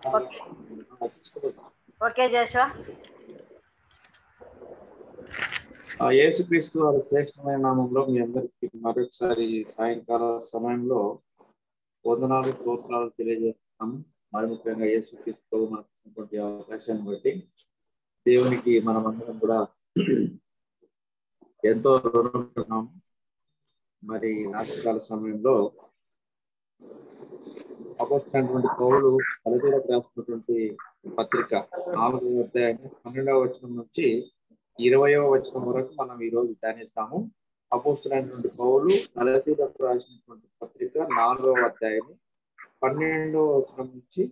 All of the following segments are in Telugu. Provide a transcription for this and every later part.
Okay okay Joshua. యేసుక్రీస్తు వారి శ్రేష్టమైన నామంలో మీ అందరికీ మరొకసారి సాయంకాల సమయంలో వందనాలు స్తోత్రాలు తెలియజేస్తున్నాం. మరి ముఖ్యంగా యేసుక్రీస్తు మనకున్నటువంటి అవకాశాన్ని బట్టి దేవునికి మనమందరం కూడా ఎంతో రుణపడుతున్నాం. మరి రాత్రికాల సమయంలో అపోస్తలుడైనటువంటి పౌలు గలతీయులకు రాసినటువంటి పత్రిక 4వ అధ్యాయం 12వ వచనం నుంచి 20వ వచనం వరకు మనం ఈ రోజు ధ్యానిస్తాము. అపోస్తలుడైనటువంటి పౌలు గలతీయులకు రాసినటువంటి పత్రిక 4వ అధ్యాయం 12వ వచనం నుంచి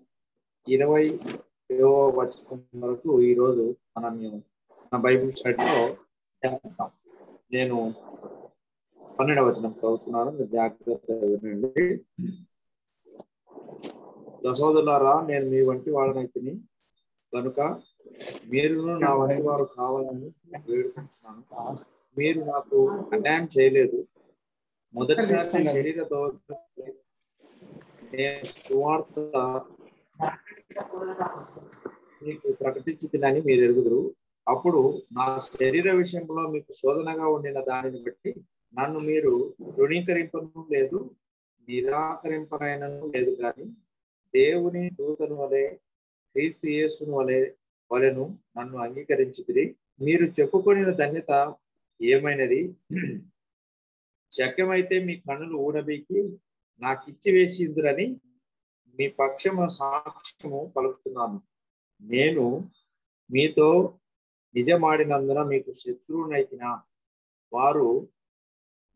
20వ వచనం వరకు ఈ రోజు మనం మన బైబిల్ స్టడీలో ధ్యానిస్తాం. నేను 12వ వచనం చదువుతున్నాను, మీరు జాగ్రత్తగా వినండి. సహోదరులారా, నేను మీ వంటి వాడనైతిని కనుక మీరును నా వంటి వారు కావాలని వేడుకుంటున్నాను. మీరు నాకు అన్యాయం చేయలేదు. మొదటిసారి శరీరతో నేను సువార్త మీకు ప్రకటించిందని మీరు ఎరుగుదురు. అప్పుడు నా శరీర విషయంలో మీకు శోధనగా ఉండిన దానిని బట్టి నన్ను మీరు తృణీకరింపను లేదు, నిరాకరింపనైనను లేదు, కానీ దేవుని దూతను వలె క్రీస్తు యేసును వలెను నన్ను అంగీకరించితిరి. మీరు చెప్పుకొనిన ధన్యత ఏమైనది? శక్యమైతే మీ కన్నులు ఊడబీకి నాకిచ్చి వేసిందురని మీ పక్షము సాక్ష్యము పలుకుతున్నాను. నేను మీతో నిజమాడినందున మీకు శత్రువునైతినా? వారు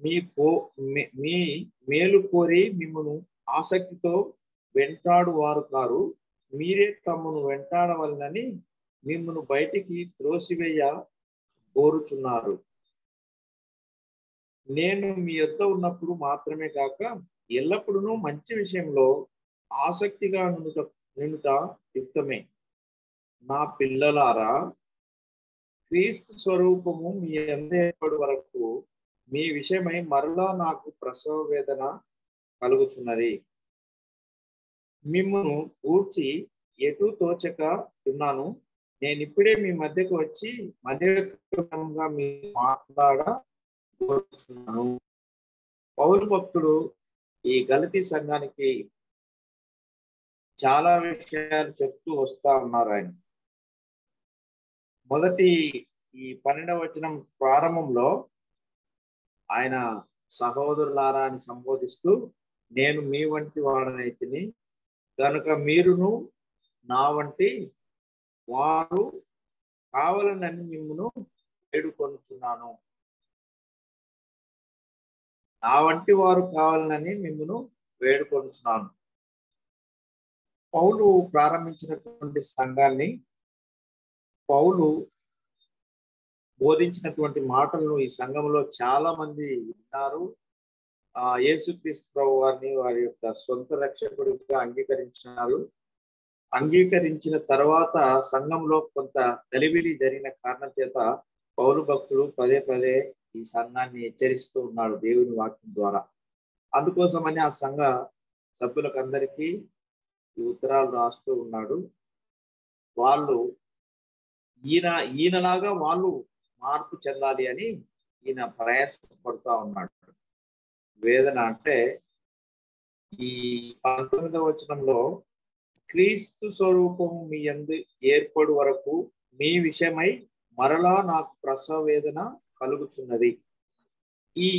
మీ మేలు కోరి మిమ్మను ఆసక్తితో వెంటాడు వారు కారు, మీరే తమను వెంటాడవలనని మిమ్మను బయటికి త్రోసివేయ కోరుచున్నారు. నేను మీ యొద్ద ఉన్నప్పుడు మాత్రమే కాక ఎల్లప్పుడూ మంచి విషయంలో ఆసక్తిగా నిండుట యుక్తమే. నా పిల్లలారా, క్రీస్తు స్వరూపము మీ అందరి వరకు మీ విషయమై మరలా నాకు ప్రసవ వేదన కలుగుచున్నది. మిమ్మను గూర్చి ఎటు తోచక ఉన్నాను. నేను ఇప్పుడే మీ మధ్యకు వచ్చి మధ్యగా మీ మాట్లాడబోతున్నాను. పౌలు భక్తుడు ఈ గలతీ సంఘానికి చాలా విషయాలు చెప్తూ వస్తా ఉన్నారు. ఆయన మొదటి ఈ 12వ వచనం ప్రారంభంలో ఆయన సహోదరులారా అని సంబోధిస్తూ, నేను మీ వంటి వాడనైతిని కనుక మీరును నా వంటి వారు కావాలని మిమ్మను వేడుకొనుచున్నాను. నా వంటి వారు కావాలని మిమ్మను వేడుకొనుచున్నాను. పౌలు ప్రారంభించినటువంటి సంఘాన్ని, పౌలు బోధించినటువంటి మాటలను ఈ సంఘంలో చాలా మంది విన్నారు. యేసుక్రీస్తు ప్రభు వారిని వారి యొక్క సొంత రక్షకుడిగా అంగీకరించినారు. అంగీకరించిన తర్వాత సంఘంలో కొంత గలిబిలి జరిగిన కారణం చేత పౌలు భక్తుడు పదే పదే ఈ సంఘాన్ని హెచ్చరిస్తూ ఉన్నాడు దేవుని వాక్యం ద్వారా. అందుకోసమని ఆ సంఘ సభ్యులకు అందరికీ ఈ ఉత్తరాలు రాస్తూ ఉన్నాడు. వాళ్ళు ఈయనలాగా వాళ్ళు మార్పు చెందాలి అని ఈయన ప్రయాసపడుతూ ఉన్నాడు. వేదన అంటే ఈ 19వ వచనంలో క్రీస్తు స్వరూపము మీ యందు ఏర్పడు వరకు మీ విషయమై మరలా నాకు ప్రసవ వేదన కలుగుచున్నది. ఈ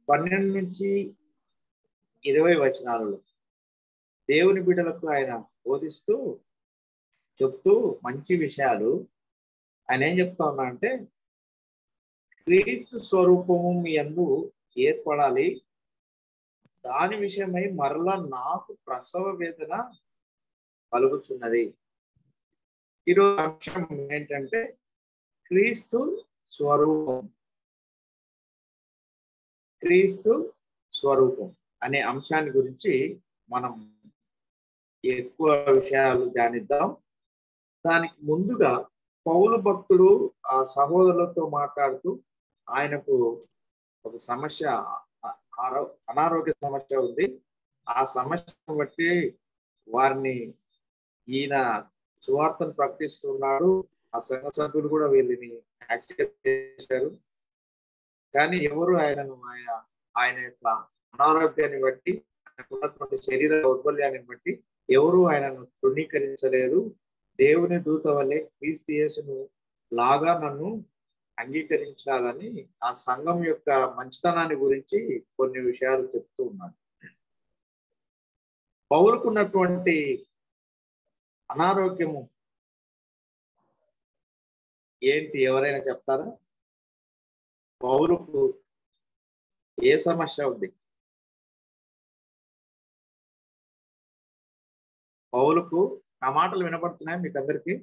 12 నుంచి 20 వచనాలలో దేవుని బిడ్డలకు ఆయన బోధిస్తూ చెప్తూ మంచి విషయాలు. ఆయన ఏం చెప్తా ఉన్నా అంటే, క్రీస్తు స్వరూపము మీ యందు ఏర్పడాలి, దాని విషయమై మరలా నాకు ప్రసవ వేదన కలుగుచున్నది. ఈరోజు అంశం ఏంటంటే క్రీస్తు స్వరూపం. క్రీస్తు స్వరూపం అనే అంశాన్ని గురించి మనం ఎక్కువ విషయాలు ధ్యానిద్దాం. దానికి ముందుగా పౌలు భక్తుడు ఆ సహోదరులతో మాట్లాడుతూ ఆయనకు ఒక సమస్య, అనారోగ్య సమస్య ఉంది. ఆ సమస్యను బట్టి వారిని ఈయన సువార్తను ప్రకటిస్తున్నాడు. ఆ సంఘ సభ్యులు కూడా వీళ్ళని యాక్సెప్ట్ చేశారు. కానీ ఎవరు ఆయన యొక్క అనారోగ్యాన్ని బట్టి, ఆయనకున్నటువంటి శరీర దౌర్బల్యాన్ని బట్టి ఎవరు ఆయనను తృణీకరించలేదు. దేవుని దూత వలె క్రీస్తు యేసును లాగా నన్ను అంగీకరించాలని ఆ సంఘం యొక్క మంచితనాన్ని గురించి కొన్ని విషయాలు చెప్తూ ఉన్నాడు. పౌలుకున్నటువంటి అనారోగ్యము ఏంటి? ఎవరైనా చెప్తారా? పౌలుకు ఏ సమస్య ఉంది? పౌలుకు నా మాటలు వినపడుతున్నాయి మీకు అందరికి?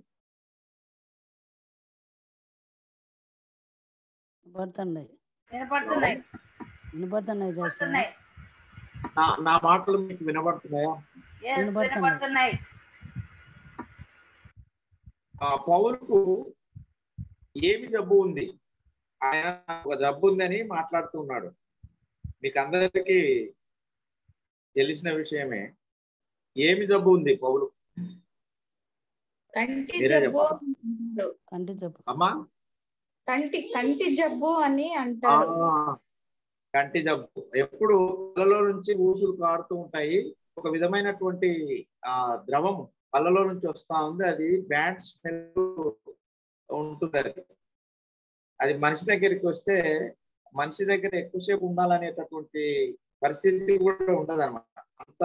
నా మాటలు మీకు వినబడుతున్నాయా? పౌలుకు ఏమి జబ్బు ఉంది? ఆయన ఒక జబ్బు ఉందని మాట్లాడుతున్నాడు. మీకు అందరికీ తెలిసిన విషయమే. ఏమి జబ్బు ఉంది పౌలు? అమ్మా, కంటి జబ్బు అని అంటారు. కంటి జబ్బు. ఎప్పుడు కళ్ళలో నుంచి ఊసులు కారుతూ ఉంటాయి. ఒక విధమైనటువంటి ద్రవం కళ్ళలో నుంచి వస్తా ఉంది. అది బ్యాడ్ స్మెల్ ఉంటుంది. అది మనిషి దగ్గరికి వస్తే మనిషి దగ్గర ఎక్కువసేపు ఉండాలనేటటువంటి పరిస్థితి కూడా ఉండదు అనమాట. అంత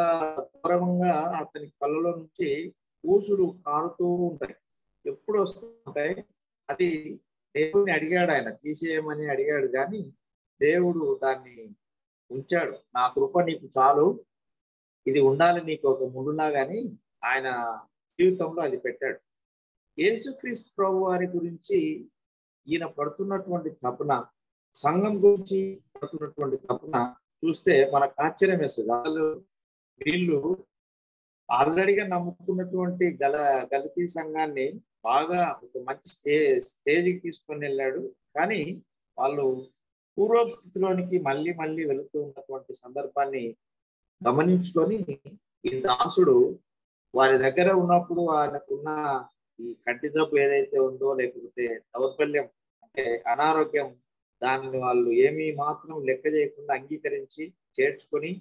దూరంగా అతని కళ్ళలో నుంచి ఊసులు కారుతూ ఉంటాయి. ఎప్పుడు వస్తూ ఉంటాయి. అది దేవుడిని అడిగాడు, ఆయన తీసేయమని అడిగాడు, కానీ దేవుడు దాన్ని ఉంచాడు. నా కృప నీకు చాలు, ఇది ఉండాలి నీకు ఒక ముడులాగాని ఆయన జీవితంలో అది పెట్టాడు. యేసుక్రీస్తు ప్రభు వారి గురించి ఈయన పడుతున్నటువంటి తపన, సంఘం గురించి పడుతున్నటువంటి తపన చూస్తే మనకు ఆశ్చర్యం వేస్తుంది. వీళ్ళు ఆల్రెడీగా నమ్ముకున్నటువంటి గలతీ సంఘాన్ని బాగా ఒక మంచి స్టేజ్కి తీసుకొని వెళ్ళాడు. కానీ వాళ్ళు పూర్వపు స్థితిలోనికి మళ్ళీ మళ్ళీ వెళుతూ ఉన్నటువంటి సందర్భాన్ని గమనించుకొని ఈ దాసుడు వారి దగ్గర ఉన్నప్పుడు ఆయనకున్న ఈ కంటి జబ్బు ఏదైతే ఉందో, లేకపోతే దౌర్బల్యం అంటే అనారోగ్యం, దానిని వాళ్ళు ఏమీ మాత్రం లెక్క చేయకుండా అంగీకరించి చేర్చుకొని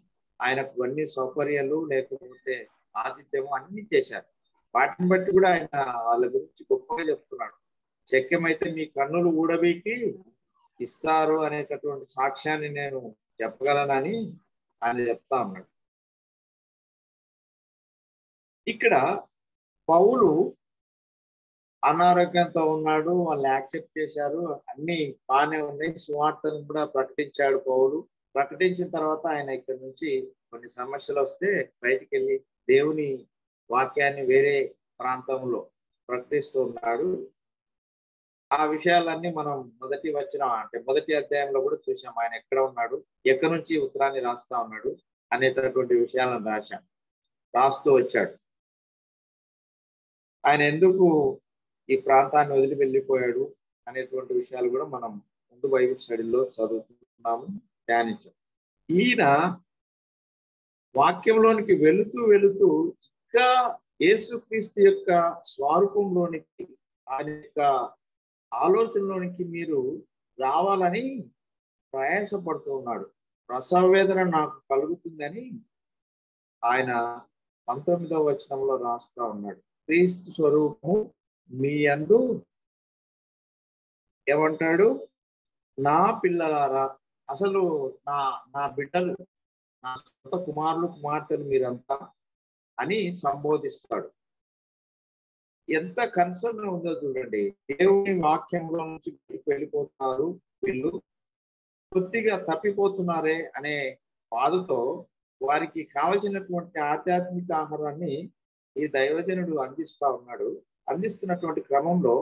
ఆయనకు అన్ని సౌకర్యాలు లేకపోతే ఆతిథ్యము అన్ని చేశారు. వాటిని బట్టి కూడా ఆయన వాళ్ళ గురించి గొప్పగా చెప్తున్నాడు. శక్యమైతే మీ కన్నులు ఊడబీకి ఇస్తారు అనేటటువంటి సాక్ష్యాన్ని నేను చెప్పగలనని ఆయన చెప్తా ఉన్నాడు. ఇక్కడ పౌలు అనారోగ్యంతో ఉన్నాడు, వాళ్ళు యాక్సెప్ట్ చేశారు, అన్ని బాగానే ఉన్నాయి. సువార్తను కూడా ప్రకటించాడు పౌలు. ప్రకటించిన తర్వాత ఆయన ఇక్కడ నుంచి కొన్ని సమస్యలు వస్తే బయటికి వెళ్ళి దేవుని వాక్యాన్ని వేరే ప్రాంతంలో ప్రకటిస్తూ ఉన్నాడు. ఆ విషయాలన్నీ మనం మొదటి అధ్యాయంలో కూడా చూసాం. ఆయన ఎక్కడ ఉన్నాడు, ఎక్కడి నుంచి ఉత్తరాన్ని రాస్తా ఉన్నాడు అనేటటువంటి విషయాలను రాస్తూ వచ్చాడు. ఆయన ఎందుకు ఈ ప్రాంతాన్ని వదిలి వెళ్ళిపోయాడు అనేటువంటి విషయాలు కూడా మనం ముందు బైబిల్ స్టడీలో చదువుతున్నాము, ధ్యానించాం. ఈయన వాక్యంలోనికి వెళుతూ ఇంకా యేసుక్రీస్తు యొక్క స్వరూపంలోనికి, ఆయన యొక్క ఆలోచనలోనికి మీరు రావాలని ప్రయాసపడుతూ ఉన్నాడు. ప్రసవ వేదన నాకు కలుగుతుందని ఆయన 19వ వచనంలో రాస్తా ఉన్నాడు. క్రీస్తు స్వరూపము మీ యందు ఏమంటాడు? నా పిల్లలారా, అసలు నా బిడ్డలు, నా సొంత కుమారులు కుమార్తెలు మీరంతా అని సంబోధిస్తాడు. ఎంత కన్సర్న్ ఉందో చూడండి. దేవుని వాక్యంలో నుంచి వెళ్ళిపోతున్నారు వీళ్ళు, కొద్దిగా తప్పిపోతున్నారే అనే బాధతో వారికి కావలసినటువంటి ఆధ్యాత్మిక ఆహారాన్ని ఈ దైవజనుడు అందిస్తా ఉన్నాడు. అందిస్తున్నటువంటి క్రమంలో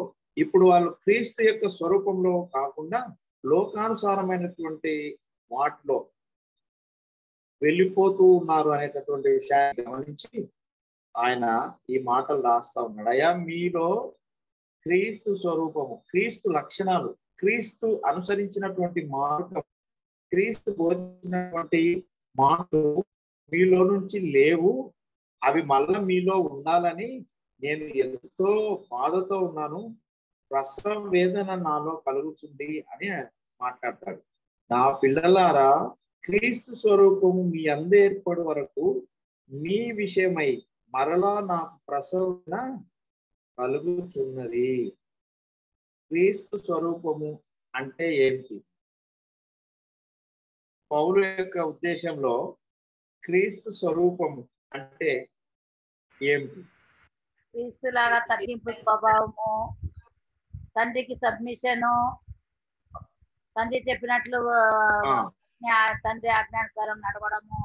ఇప్పుడు వాళ్ళు క్రీస్తు యొక్క స్వరూపంలో కాకుండా లోకానుసారమైనటువంటి వాటిలో వెళ్ళిపోతూ ఉన్నారు అనేటటువంటి విషయాన్ని గమనించి ఆయన ఈ మాటలు రాస్తా ఉన్నాడు. అయ్యా, మీలో క్రీస్తు స్వరూపము, క్రీస్తు లక్షణాలు, క్రీస్తు అనుసరించినటువంటి మార్గం, క్రీస్తు బోధించినటువంటి మాటలు మీలో నుంచి లేవు. అవి మళ్ళా మీలో ఉండాలని నేను ఎంతో బాధతో ఉన్నాను, ప్రసవ వేదన నాలో కలుగుతుంది అని మాట్లాడతాడు. నా పిల్లలారా, క్రీస్తు స్వరూపము మీ అందు ఏర్పడు వరకు మీ విషయమై మరలా నాకు ప్రసవన కలుగుతున్నది. క్రీస్తు స్వరూపము అంటే ఏంటి? పౌలు యొక్క ఉద్దేశంలో క్రీస్తు స్వరూపము అంటే ఏమిటి? క్రీస్తు లాగా తగ్గింపు స్వభావము, తండ్రికి సబ్మిషను, తండ్రి చెప్పినట్లు తండ్రి ఆజ్ఞానుసారం నడవడము,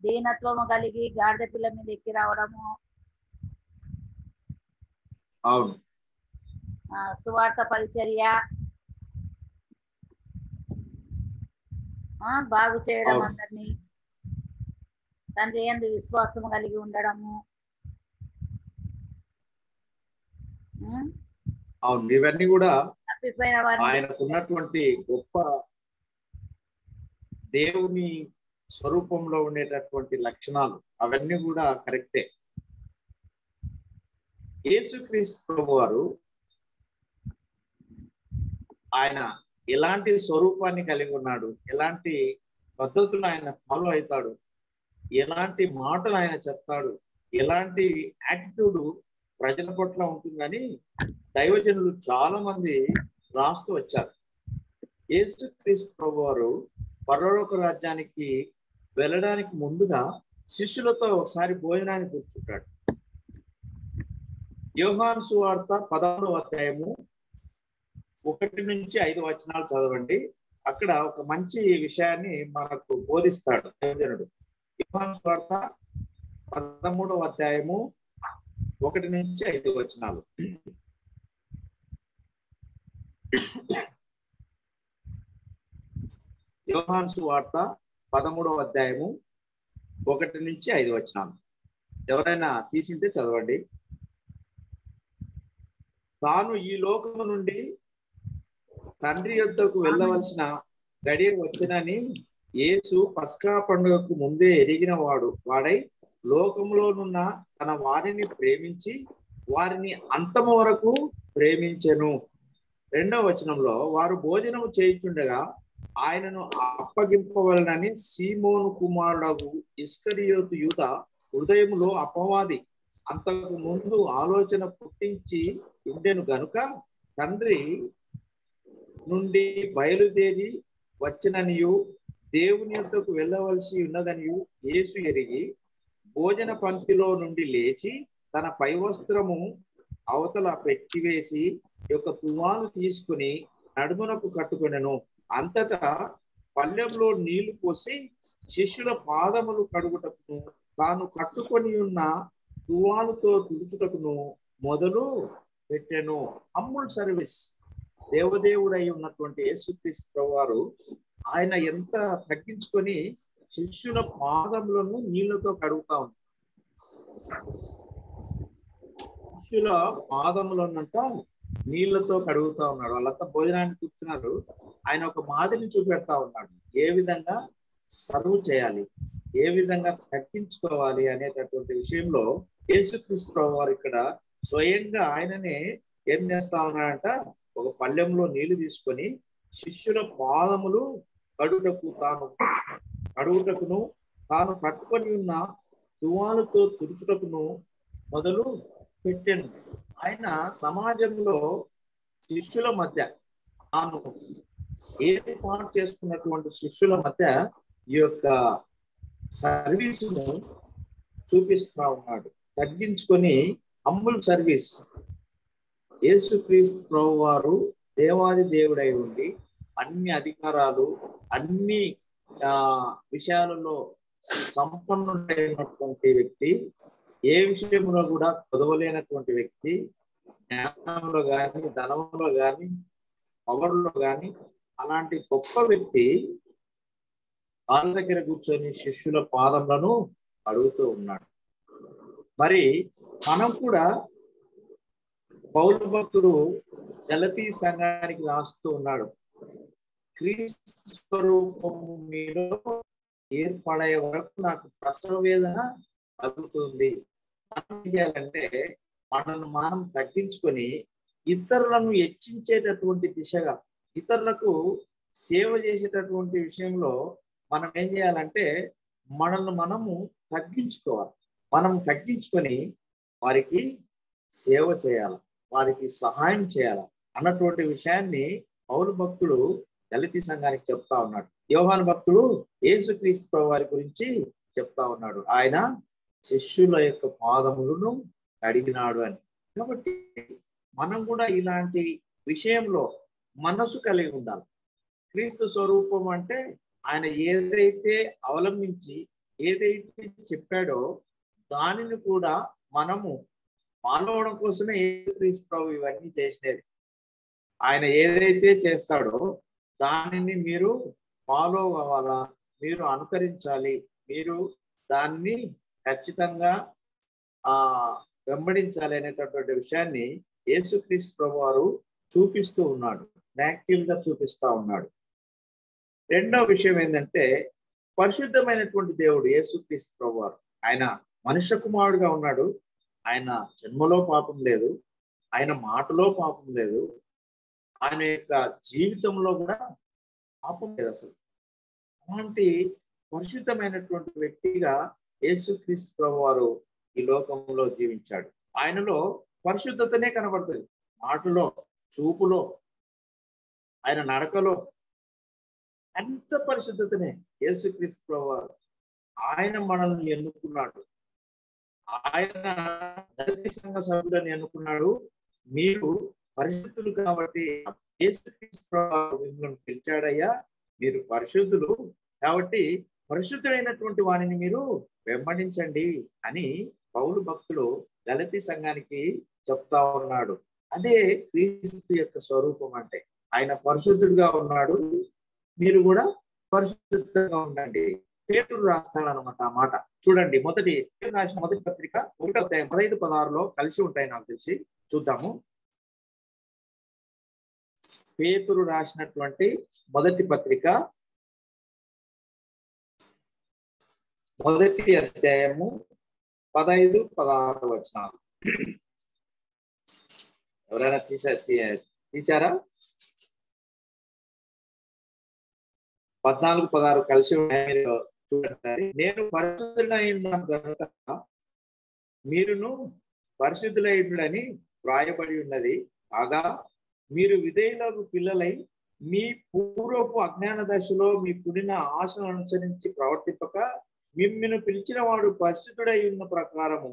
దీనత్వము కలిగి గాడిద పిల్ల మీద ఎక్కి రావడము, అవును, సువార్త పరిచర్య, బాగు చేయడం, అందరినీ తండ్రి యందు విశ్వాసం కలిగి ఉండడము. అవును, ఇవన్నీ కూడా తప్పిపోయిన వారిని ఆయనకున్నటువంటి గొప్ప దేవుని స్వరూపంలో ఉండేటటువంటి లక్షణాలు, అవన్నీ కూడా కరెక్టే. యేసుక్రీస్తు ప్రభు వారు ఆయన ఎలాంటి స్వరూపాన్ని కలిగి ఉన్నాడు, ఎలాంటి పద్ధతులు ఆయన ఫాలో అవుతాడు, ఎలాంటి మాటలు ఆయన చెప్తాడు, ఎలాంటి యాటిట్యూడ్ ప్రజల పట్ల ఉంటుందని దైవజనులు చాలా మంది రాస్తూ వచ్చారు. యేసుక్రీస్తు ప్రభు వారు పరలోక రాజ్యానికి వెళ్ళడానికి ముందుగా శిష్యులతో ఒకసారి భోజనానికి కూర్చుంటాడు. యోహాను సువార్త 13వ అధ్యాయము 1-5 చదవండి. అక్కడ ఒక మంచి విషయాన్ని మనకు బోధిస్తాడు దైవజనుడు. యోహాను సువార్త 13వ అధ్యాయము 1-5. యోహాను సువార్త 13వ అధ్యాయము 1-5. ఎవరైనా తీసింటే చదవండి. తాను ఈ లోకము నుండి తండ్రి యొద్దకు వెళ్ళవలసిన గడియ వచ్చినని యేసు పస్కా పండుగకు ముందే ఎరిగిన వాడై లోకంలోనున్న తన వారిని ప్రేమించి వారిని అంతము వరకు ప్రేమించెను. 2వ వచనంలో, వారు భోజనము చేయుచుండగా ఆయనను అప్పగింపవలనని సీమోను కుమారుడు ఇస్కరియోతు యూదా హృదయములో అపవాది అంతకు ముందు ఆలోచన పుట్టించి ఉండెను గనుక తండ్రి నుండి బయలుదేరి వచ్చిననియు దేవుని యొద్దకు వెళ్ళవలసి ఉన్నదనియు యేసు ఎరిగి భోజన పంక్తిలో నుండి లేచి తన పై వస్త్రము అవతల పెట్టివేసి యొక్క తువాలు తీసుకుని నడుమునకు కట్టుకొనెను. అంతటా పల్లెంలో నీళ్లు పోసి శిష్యుల పాదములు కడుగుటకును తాను కట్టుకొని ఉన్న తువాలుతో తుడుచుటకును మొదలు పెట్టెను. Humble service. దేవదేవుడై ఉన్నటువంటి యేసుక్రీస్తు వారు ఆయన ఎంత తగ్గించుకొని శిష్యుల పాదములను నీళ్లతో కడుగుతా ఉన్నారు. శిష్యుల పాదములనంట నీళ్లతో కడుగుతా ఉన్నాడు. వాళ్ళంతా భోజనానికి కూర్చున్నారు. ఆయన ఒక మాదిరిని చూపెడతా ఉన్నాడు, ఏ విధంగా సర్వ్ చేయాలి, ఏ విధంగా తగ్గించుకోవాలి అనేటటువంటి విషయంలో యేసుక్రీస్తు వారు ఇక్కడ స్వయంగా ఆయననే ఏం చేస్తా ఉన్నాడంట, ఒక పళ్ళెంలో నీళ్లు తీసుకొని శిష్యుల పాదములు కడుగుటకును తాను కట్టుకొని ఉన్న తువాలుతో తుడుచుటకును మొదలు పెట్టాను. ఆయన సమాజంలో శిష్యుల మధ్య తాను ఏర్పాటు చేసుకున్నటువంటి శిష్యుల మధ్య ఈ యొక్క సర్వీసును చూపిస్తా ఉన్నాడు. తగ్గించుకొని హంబుల్ సర్వీస్. యేసుక్రీస్తు ప్రభు వారు దేవాది దేవుడై ఉండి అన్ని అధికారాలు, అన్ని విషయాలలో సంపన్నుడైనటువంటి వ్యక్తి, ఏ విషయంలో కూడా కొదవలేనటువంటి వ్యక్తి, జ్ఞానంలో కానీ, ధనంలో కానీ, పవర్లో కానీ, అలాంటి గొప్ప వ్యక్తి వాళ్ళ దగ్గర కూర్చొని శిష్యుల పాదములను అడుగుతూ ఉన్నాడు. మరి మనం కూడా పౌలు భక్తుడు గలతీ సంఘానికి రాస్తూ ఉన్నాడు, క్రీస్తు స్వరూపము మీలో ఏర్పడే వరకు నాకు ప్రసవ వేదన కలుగుతుంది. మనం చేయాలంటే మనల్ని మనం తగ్గించుకొని ఇతరులను హెచ్చించేటటువంటి దిశగా, ఇతరులకు సేవ చేసేటటువంటి విషయంలో మనం ఏం చేయాలంటే మనల్ని మనము తగ్గించుకోవాలి. మనం తగ్గించుకొని వారికి సేవ చేయాలి, వారికి సహాయం చేయాలి అన్నటువంటి విషయాన్ని పౌలు భక్తుడు దళిత సంఘానికి చెప్తా ఉన్నాడు. యోహాను భక్తుడు యేసుక్రీస్తు వారి గురించి చెప్తా ఉన్నాడు, ఆయన శిష్యుల యొక్క పాదములను కడిగినాడు అని. కాబట్టి మనం కూడా ఇలాంటి విషయంలో మనసు కలిగి ఉండాలి. క్రీస్తు స్వరూపం అంటే ఆయన ఏదైతే అవలంబించి ఏదైతే చెప్పాడో దానిని కూడా మనము ఫాలో అవడం కోసమే యేసుక్రీస్తు ప్రభు ఇవన్నీ చేసినది. ఆయన ఏదైతే చేస్తాడో దానిని మీరు ఫాలో అవ్వాలా, మీరు అనుకరించాలి, మీరు దాన్ని ఖచ్చితంగా వెంబడించాలి అనేటటువంటి విషయాన్ని యేసుక్రీస్తు ప్రభు వారు చూపిస్తూ ఉన్నాడు, ప్రాక్టికల్ గా చూపిస్తా ఉన్నాడు. రెండవ విషయం ఏంటంటే పరిశుద్ధమైనటువంటి దేవుడు యేసుక్రీస్తు ప్రభు వారు, ఆయన మనుష్య కుమారుడుగా ఉన్నాడు. ఆయన జన్మలో పాపం లేదు, ఆయన మాటలో పాపం లేదు, ఆయన యొక్క జీవితంలో కూడా పాపం లేదు అసలు. అలాంటి పరిశుద్ధమైనటువంటి వ్యక్తిగా యేసుక్రీస్తు ప్రభు వారు ఈ లోకంలో జీవించాడు. ఆయనలో పరిశుద్ధతనే కనబడుతుంది, మాటలో, చూపులో, ఆయన నడకలో అంత పరిశుద్ధతనే యేసుక్రీస్తు ప్రభు వారు. ఆయన మనల్ని ఎన్నుకున్నాడు, ఆయన దళిత సంఘ సభ్యులను ఎన్నుకున్నాడు. మీరు పరిశుద్ధులు కాబట్టి యేసుక్రీస్తు ప్రభు వారు మిమ్మల్ని పిలిచాడయ్యా, మీరు పరిశుద్ధులు కాబట్టి పరిశుద్ధులైనటువంటి వారిని మీరు వెంబడించండి అని పౌలు భక్తులు దళిత సంఘానికి చెప్తా ఉన్నాడు. అదే క్రీస్తు యొక్క స్వరూపం అంటే. ఆయన పరిశుద్ధుడిగా ఉన్నాడు, మీరు కూడా పరిశుద్ధంగా ఉండండి. పేతురు రాస్తాడనమాట ఆ మాట. చూడండి, రాసిన మొదటి పత్రిక 1:15-16 కలిసి ఉంటాయి నాకు తెలిసి. చూద్దాము. పేతురు రాసినటువంటి మొదటి పత్రిక 1వ అధ్యాయము 15-16 వచనాలు. ఎవరైనా తీశారా? 14-16 కలిసి ఉన్నాయి. చూడండి, నేను పరిశుద్ధులై ఉన్నాను కనుక మీరును పరిశుద్ధులైనని వ్రాయబడి ఉన్నది. కాగా మీరు విధేయులకు పిల్లలై మీ పూర్వపు అజ్ఞాన దశలో మీ కూడిన ఆశను అనుసరించి ప్రవర్తింపక మిమ్మల్ని పిలిచిన వాడు పరిశుద్ధుడై ఉన్న ప్రకారము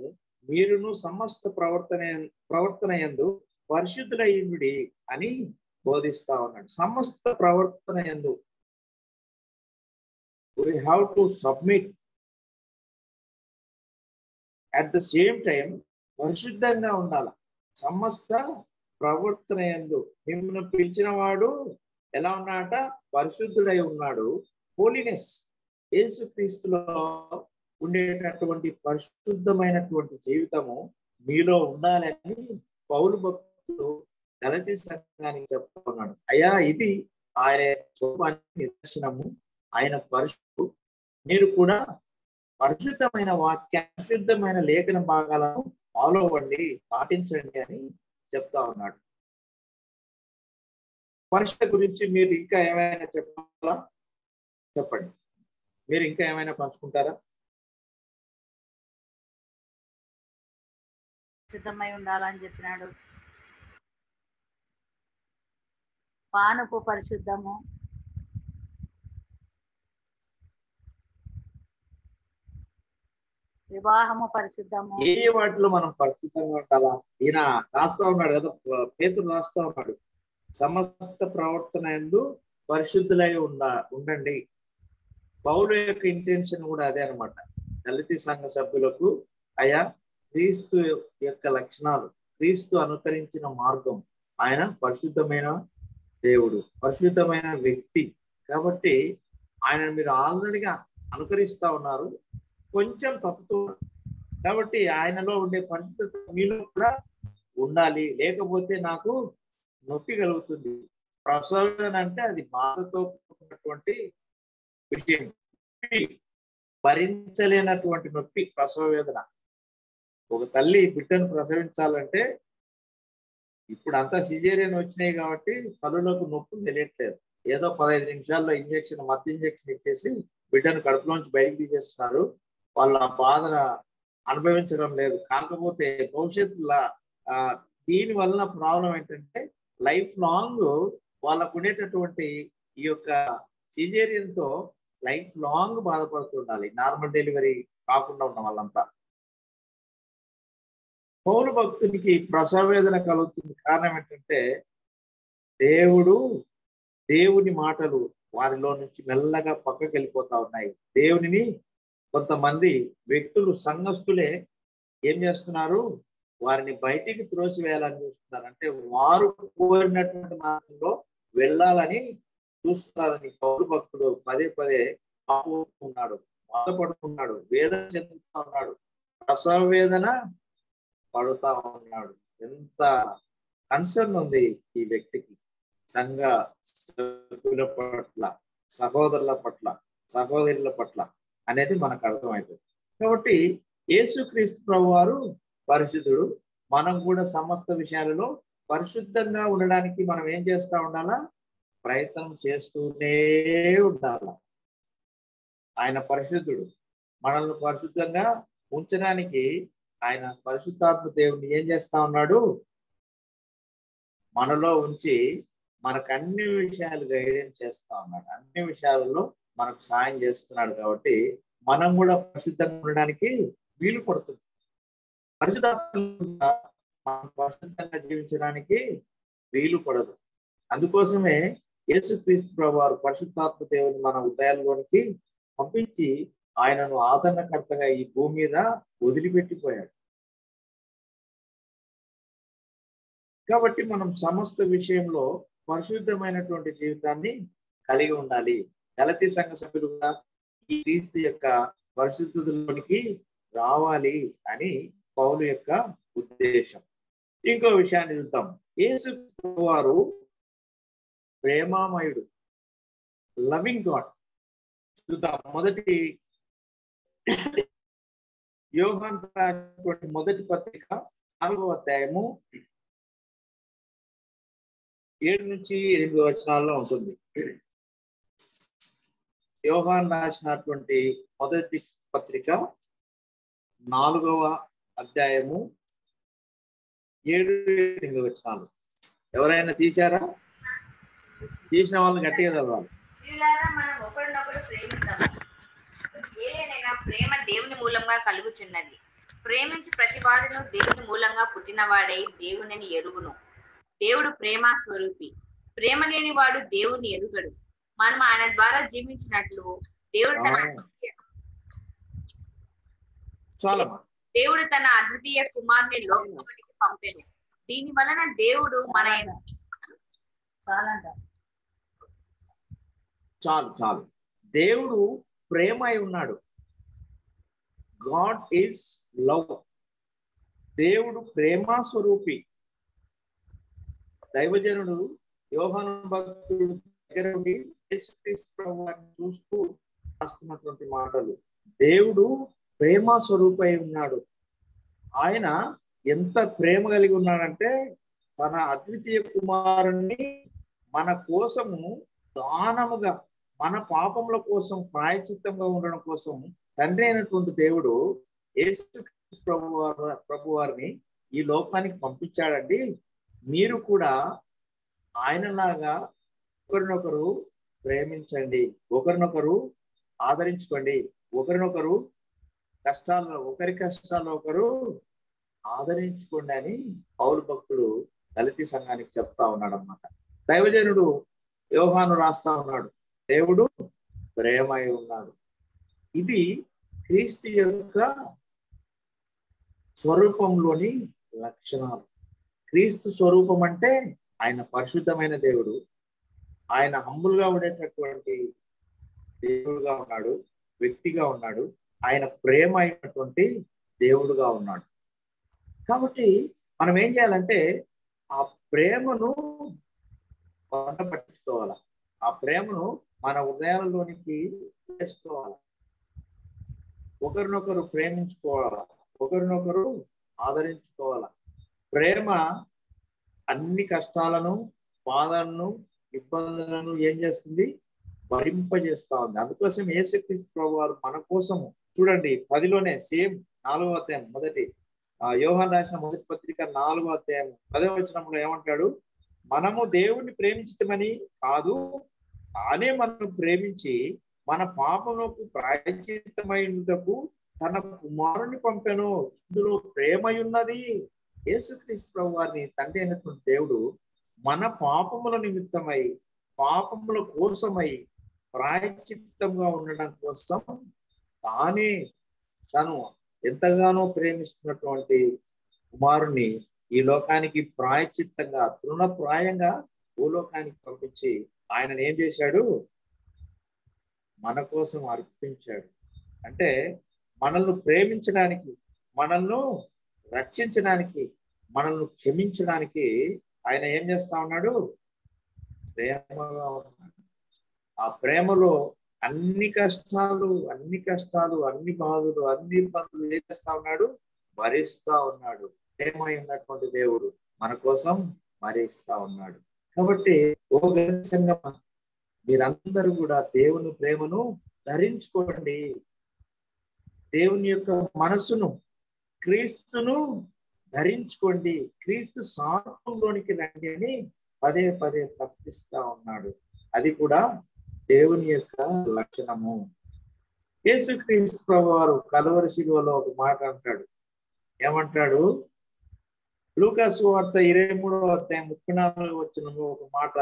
మీరును సమస్త ప్రవర్తన యందు పరిశుద్ధులైనడి అని బోధిస్తా ఉన్నాడు. సమస్త ప్రవర్తన యందు we have to submit, at the same time పరిశుద్ధంగా ఉండాలి. సమస్త ప్రవర్తన యందు మిమ్మల్ని పిలిచిన వాడు ఎలా ఉన్నాడట? పరిశుద్ధుడై ఉన్నాడు. హోలీనెస్, యేసుక్రీస్తులో ఉండేటటువంటి పరిశుద్ధమైనటువంటి జీవితము మీలో ఉండాలని పౌలు భక్తులు గలతీ సంఘానికి చెప్తా ఉన్నాడు. అయ్యా, ఇది ఆయన స్వరూపానికి నిదర్శనము, ఆయన పరిశుద్ధుడు. మీరు కూడా పరిశుద్ధమైన వాక్య, పరిశుద్ధమైన లేఖన భాగాలను ఫాలో అవ్వండి, పాటించండి అని చెప్తా ఉన్నాడు. పరిశుద్ధ గురించి మీరు ఇంకా ఏమైనా చెప్పాలా? చెప్పండి, మీరు ఇంకా ఏమైనా పంచుకుంటారా? సిద్ధమై ఉండాలని చెప్పినాడు. పానుపు పరిశుద్ధము, వివాహము పరిశుద్ధము. ఏ వాటిలో మనం పరిశుద్ధంగా ఉండాలా? ఈయన రాస్తా ఉన్నాడు కదా, పేతురు రాస్తా ఉన్నాడు, సమస్త ప్రవర్తన యందు పరిశుద్ధులై ఉండండి. పౌలు యొక్క ఇంటెన్షన్ కూడా అదే అనమాట. దళిత సంఘ సభ్యులకు అయ్యా, క్రీస్తు యొక్క లక్షణాలు, క్రీస్తు అనుకరించిన మార్గం, ఆయన పరిశుద్ధమైన దేవుడు, పరిశుద్ధమైన వ్యక్తి కాబట్టి ఆయన మీరు ఆల్రెడీగా అనుకరిస్తా ఉన్నారు, కొంచెం తప్పుతున్నారు కాబట్టి ఆయనలో ఉండే పరిశుద్ధత మీలో కూడా ఉండాలి. లేకపోతే నాకు నొప్పి కలుగుతుంది. ప్రసవేదన అంటే అది బాధతో ఉన్నటువంటి విషయం, భరించలేనటువంటి నొప్పి ప్రసవ వేదన. ఒక తల్లి బిడ్డను ప్రసవించాలంటే ఇప్పుడు అంతా సిజేరియన్ వచ్చినాయి కాబట్టి తల్లులకు నొప్పులు తెలియట్లేదు. ఏదో 15 నిమిషాల్లో మత్తు ఇంజెక్షన్ ఇచ్చేసి బిడ్డను కడుపులోంచి బయటకు తీసేస్తున్నారు. వాళ్ళు ఆ బాధను అనుభవించడం లేదు. కాకపోతే భవిష్యత్తులో దీని వలన ప్రాబ్లం ఏంటంటే లైఫ్ లాంగ్ వాళ్ళకు ఉండేటటువంటి ఈ యొక్క సిజేరియన్ తో లైఫ్ లాంగ్ బాధపడుతుండాలి, నార్మల్ డెలివరీ కాకుండా ఉన్న వాళ్ళంతా. పౌలు భక్తునికి ప్రసవ వేదన కలుగుతుంది. కారణం ఏంటంటే దేవుని మాటలు వారిలో నుంచి మెల్లగా పక్కకి వెళ్ళిపోతా ఉన్నాయి. దేవునిని కొంతమంది వ్యక్తులు, సంఘస్థులే ఏం చేస్తున్నారు, వారిని బయటికి త్రోసివేయాలని చూస్తున్నారు. అంటే వారు కోరినటువంటి మార్గంలో వెళ్ళాలని చూస్తున్నారని పౌలు భక్తుడు పదే పదే ఆపుతున్నాడు, బాధపడుతున్నాడు, వేదన చెందుతా ఉన్నాడు, ప్రసవ వేదన పడుతా ఉన్నాడు. ఎంత కన్సర్న్ ఉంది ఈ వ్యక్తికి సంఘ సభ్యుల పట్ల, సహోదరుల పట్ల, సహోదరుల పట్ల అనేది మనకు అర్థమవుతుంది. కాబట్టి యేసుక్రీస్తు ప్రభువారు పరిశుద్ధుడు. మనం కూడా సమస్త విషయాలలో పరిశుద్ధంగా ఉండడానికి మనం ఏం చేస్తా ఉండాలా? ప్రయత్నం చేస్తూనే ఉండాల. ఆయన పరిశుద్ధుడు. మనల్ని పరిశుద్ధంగా ఉంచడానికి ఆయన పరిశుద్ధాత్మ దేవుని ఏం చేస్తా ఉన్నాడు? మనలో ఉంచి మనకు అన్ని విషయాలు గైడెన్స్ చేస్తా ఉన్నాడు, అన్ని విషయాలలో మనకు సాయం చేస్తున్నాడు. కాబట్టి మనం కూడా పరిశుద్ధంగా ఉండడానికి వీలు పడుతుంది. పరిశుద్ధంగా జీవించడానికి వీలు పడదు. అందుకోసమే యేసుక్రీస్తు ప్రభువారు పరిశుద్ధాత్మ దేవుని మన హృదయాల్లోనికి పంపించి ఆయనను ఆదరణకర్తగా ఈ భూమి మీద వదిలిపెట్టిపోయాడు. కాబట్టి మనం సమస్త విషయంలో పరిశుద్ధమైనటువంటి జీవితాన్ని కలిగి ఉండాలి. గలతీ సంఘ సభ్యులుగా ఈ క్రీస్తు యొక్క పరిశుద్ధతలోనికి రావాలి అని పౌలు యొక్క ఉద్దేశం. ఇంకో విషయాన్ని చూద్దాం. యేసుక్రీస్తు వారు ప్రేమామయుడు, లవింగ్ గాడ్. చూద్దాం. మొదటి యోహాను రాసినటువంటి మొదటి పత్రిక 4వ అధ్యాయము 7 నుంచి 8 వచనాల్లో ఉంటుంది. యోహాను రాసినటువంటి మొదటి పత్రిక 4వ అధ్యాయము 7-8 వచనాలు. ఎవరైనా తీశారా? తీసిన వాళ్ళని గట్టిగా చదవాలి. మనం ఒకరినొకరు ప్రేమిద్దాము. ఏలైనగా ప్రేమ దేవుని మూలంగా కలుగుచున్నది. ప్రేమించి ప్రతి వాడును దేవుని మూలంగా పుట్టినవాడై దేవునిని ఎరుగును. దేవుడు ప్రేమ స్వరూపి. ప్రేమ లేని వాడు దేవుని ఎరుగడు. మనం ఆయన ద్వారా జీవించినట్లు దేవుడు తన అద్వితీయ కుమారుని లోకానికి పంపెను. దీని వలన దేవుడు మన చాలు దేవుడు ప్రేమ అయి ఉన్నాడు. God is love. దేవుడు ప్రేమ స్వరూపి. దైవజనుడు యోహాను భక్తుడు దగ్గర ఉండి యేసుక్రీస్తు ప్రభువుని చూస్తూ రాస్తున్నటువంటి మాటలు. దేవుడు ప్రేమ స్వరూపి అయి ఉన్నాడు. ఆయన ఎంత ప్రేమ కలిగి ఉన్నాడంటే తన అద్వితీయ కుమారుణ్ణి మన కోసము దానముగా, మన పాపముల కోసం ప్రాయచిత్తంగా ఉండడం కోసం తండ్రి అయినటువంటి దేవుడు యేసుక్రీస్తు ప్రభువారిని ఈ లోకానికి పంపించాడండి. మీరు కూడా ఆయనలాగా ఒకరినొకరు ప్రేమించండి, ఒకరినొకరు ఆదరించుకోండి, ఒకరినొకరు ఒకరి కష్టాల్లో ఒకరు ఆదరించుకోండి అని పౌలు భక్తుడు దళిత సంఘానికి చెప్తా ఉన్నాడు అన్నమాట. దైవజనుడు యోహాను రాస్తా ఉన్నాడు, దేవుడు ప్రేమై ఉన్నాడు. ఇది క్రీస్తు యొక్క స్వరూపంలోని లక్షణాలు. క్రీస్తు స్వరూపం అంటే ఆయన పరిశుద్ధమైన దేవుడు, ఆయన హంబుల్గా ఉండేటటువంటి దేవుడుగా ఉన్నాడు, వ్యక్తిగా ఉన్నాడు, ఆయన ప్రేమ అయినటువంటి దేవుడుగా ఉన్నాడు. కాబట్టి మనం ఏం చేయాలంటే ఆ ప్రేమను వంట పట్టించుకోవాలి, ఆ ప్రేమను మన హృదయాలలోనికి వేసుకోవాలి, ఒకరినొకరు ప్రేమించుకోవాలి, ఒకరినొకరు ఆదరించుకోవాల. ప్రేమ అన్ని కష్టాలను, బాధలను, ఇబ్బందులను ఏం చేస్తుంది? భరింపజేస్తా ఉంది. అందుకోసం యేసుక్రీస్తు ప్రభువారు మన కోసము చూడండి 10లోనే సేమ్ 4వ అధ్యాయం మొదటి యోహాను రాసిన మొదటి పత్రిక 4వ అధ్యాయం 10వ వచనంలో ఏమంటాడు? మనము దేవుణ్ణి ప్రేమించటమని కాదు, తానే మనను ప్రేమించి మన పాపములకు ప్రాయశ్చిత్తమైనటకు తన కుమారుని పంపెను. ఇందులో ప్రేమయున్నది. యేసుక్రీస్తు ప్రభువారిని తండ్రి అయినటువంటి దేవుడు మన పాపముల నిమిత్తమై, పాపముల కోసమై ప్రాయశ్చిత్తంగా ఉండడం కోసం తను ఎంతగానో ప్రేమిస్తున్నటువంటి కుమారుని ఈ లోకానికి ప్రాయశ్చిత్తంగా, తృణప్రాయంగా భూలోకానికి పంపించి ఆయనను ఏం చేశాడు? మన కోసం అర్పించాడు. అంటే మనల్ని ప్రేమించడానికి, మనల్ని రక్షించడానికి, మనల్ని క్షమించడానికి ఆయన ఏం చేస్తా ఉన్నాడు? ప్రేమగా ఉన్నాడు. ఆ ప్రేమలో అన్ని కష్టాలు, అన్ని బాధలు, అన్ని ఇబ్బందులు ఏం చేస్తా ఉన్నాడు? భరిస్తా ఉన్నాడు. ప్రేమ ఉన్నటువంటి దేవుడు మన కోసం భరిస్తా ఉన్నాడు. కాబట్టి ఓ సంగమా, మీరందరూ కూడా దేవుని ప్రేమను ధరించుకోండి. దేవుని యొక్క మనసును, క్రీస్తును ధరించుకోండి. క్రీస్తు సాత్వంలోనికి రండి అని పదే పదే తప్పిస్తా ఉన్నాడు. అది కూడా దేవుని యొక్క లక్షణము. యేసుక్రీస్తు ప్రభువారు కల్వరి శిలువలో ఒక మాట అంటాడు. ఏమంటాడు? లూకా సువార్త 23వ అధ్యాయం 34వ వచనంలో ఒక మాట